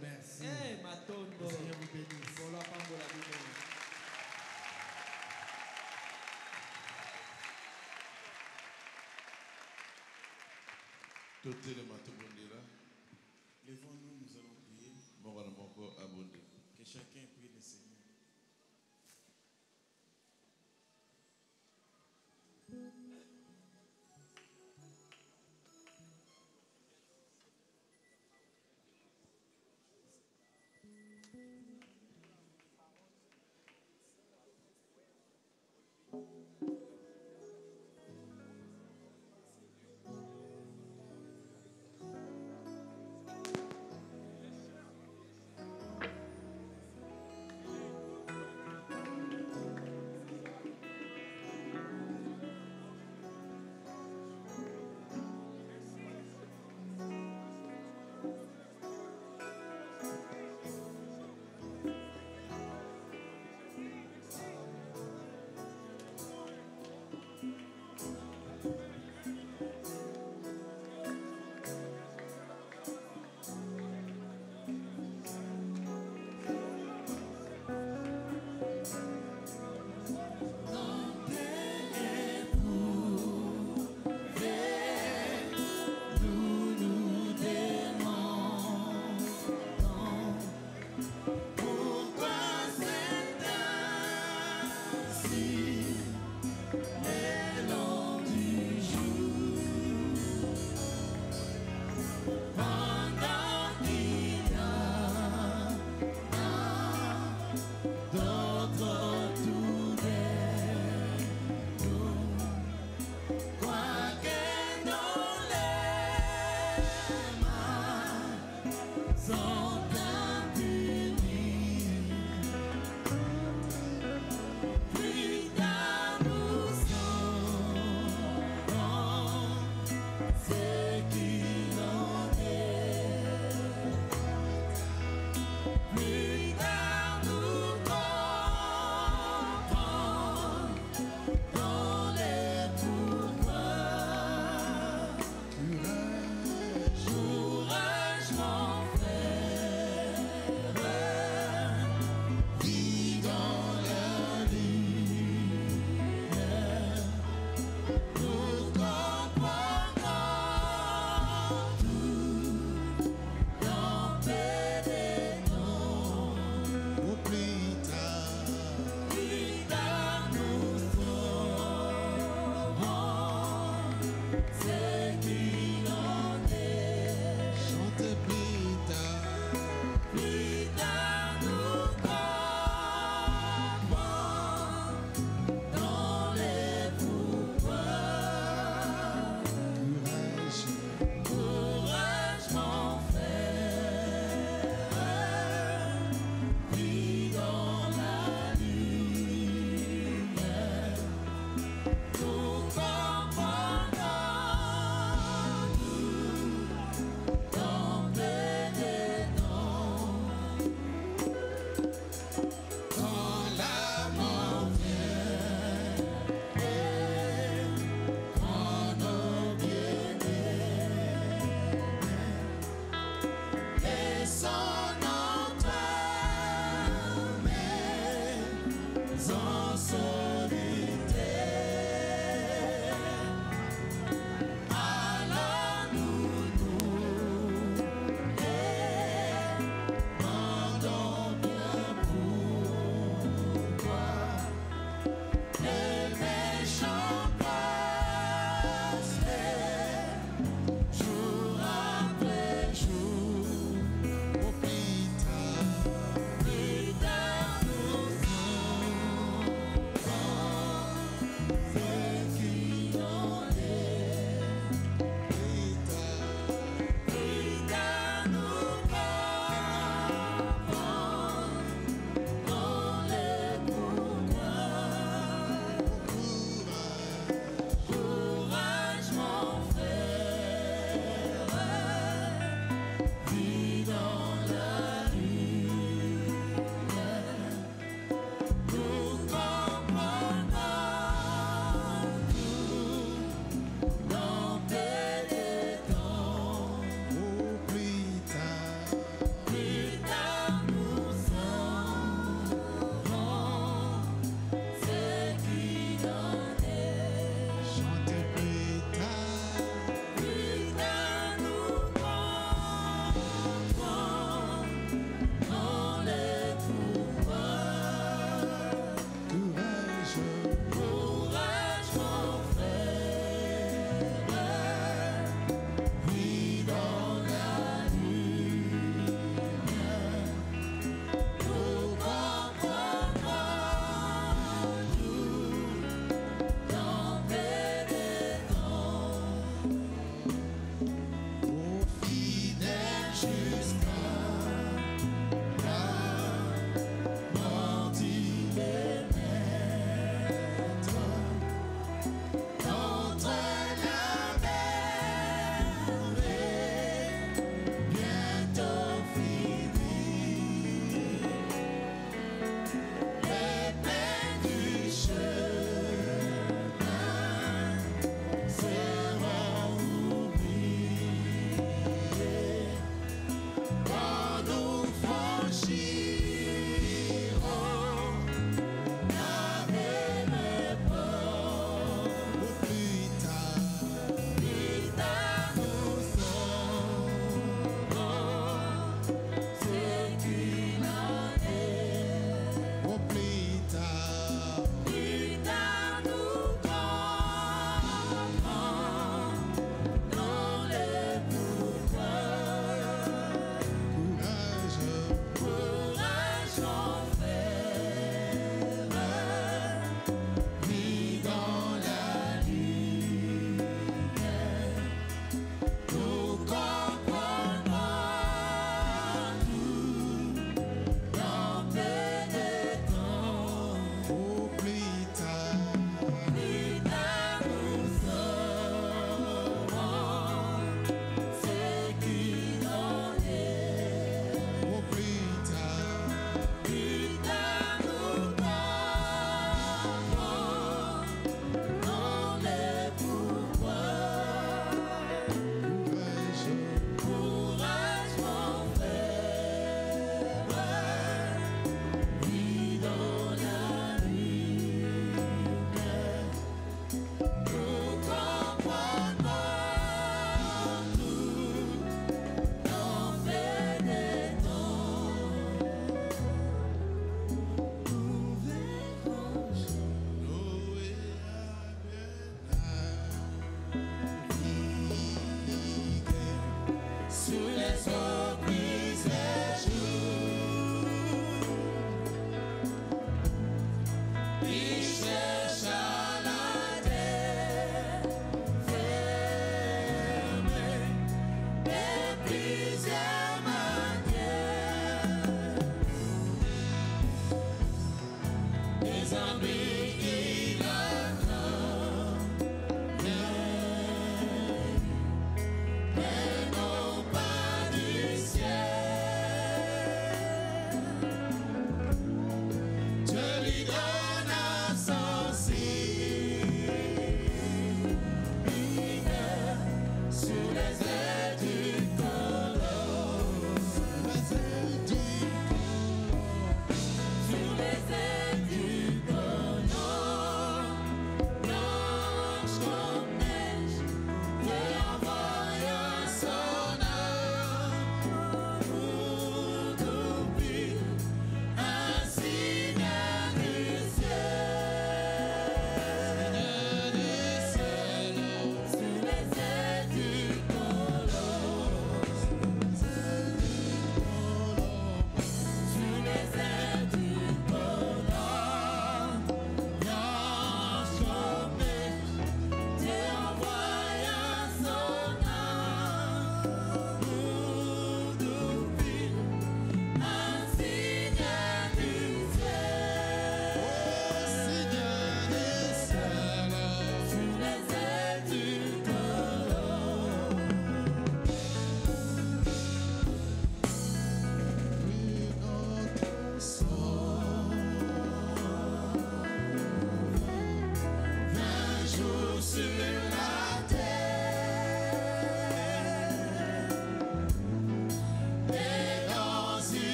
merci. Le Seigneur vous bénisse. Levons-nous, nous allons prier. Que chacun prie le Seigneur.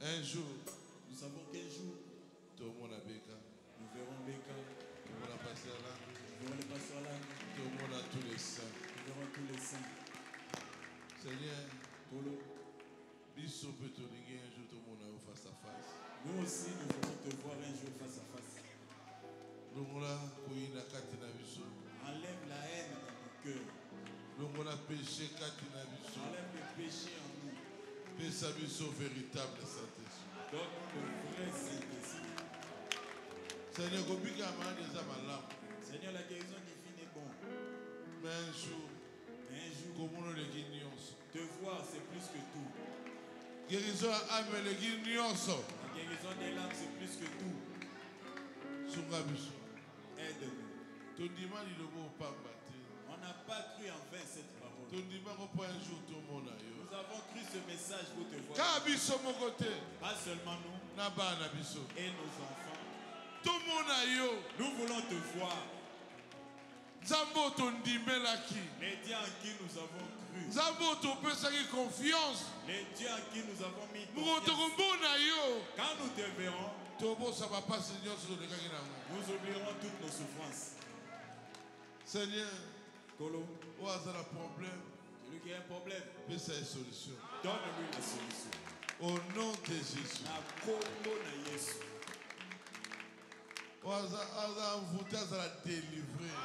Un jour, nous savons qu'un jour, tout le monde a Beka. Nous verrons Beka. Tout le monde a passé à l'âme. Nous verrons les pasteurs à l'âme. Tout le monde a tous les saints. Nous verrons tous les saints. Seigneur, Polo. Bisso peut te liguer un jour, tout le monde a face à face. Nous aussi, nous voulons te voir un jour face à face. Enlève la haine dans nos cœurs. Enlève le péché en nous. Pèse véritable Saint-Esprit. Donne-nous le vrai Saint-Esprit. Seigneur, la guérison divine est bonne. Mais un jour, te voir, c'est plus que tout. Guérison âme les guignons. La guérison des larmes, c'est plus que tout. Aide-nous. On n'a pas cru en vain cette parole. Nous avons cru ce message pour te voir. Pas seulement nous et nos enfants. Nous voulons te voir. Les dieux en qui nous avons cru. Les dieux en qui nous avons mis confiance. Quand nous te verrons, nous oublierons toutes nos souffrances. Seigneur, Kolo, celui qui a un problème, donne-lui la solution. Au nom de Jésus.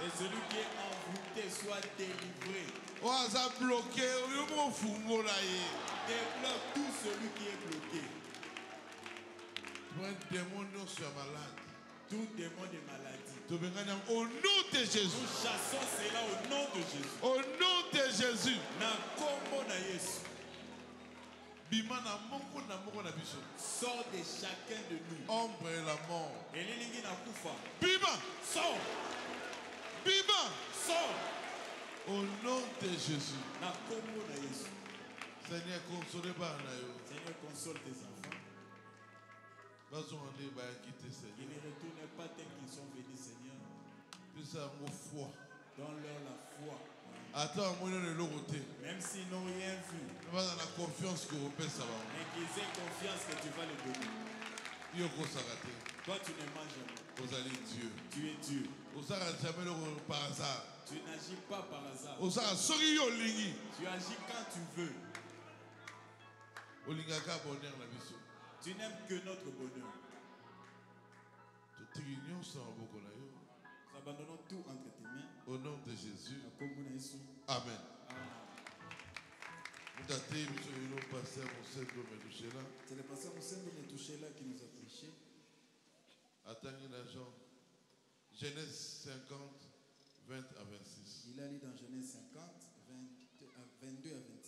Et celui qui est envoûté soit délivré. Débloque tout celui qui est bloqué. Tout démon de maladie. Au nom de Jésus. Nous chassons cela au nom de Jésus. Au nom de Jésus. Sors de chacun de nous. Ombre et la mort. Bima. Sors. Bima. Sors. Au nom de Jésus. Seigneur, console tes enfants. Ils ne retournent pas tels qu'ils sont venus, Seigneur. Donne-leur la foi. Même s'ils n'ont rien vu. Mais qu'ils aient confiance que tu vas les donner. Toi, tu ne manges jamais. Tu es Dieu. Tu n'agis pas par hasard. Tu agis quand tu veux. Tu n'aimes que notre bonheur. Nous abandonnons tout entre tes mains. Au nom de Jésus. Amen. C'est le pasteur Moussendo Metouchela qui nous a prêché. Genèse 50, 20 à 26. Il a lu dans Genèse 50, 22 à 26.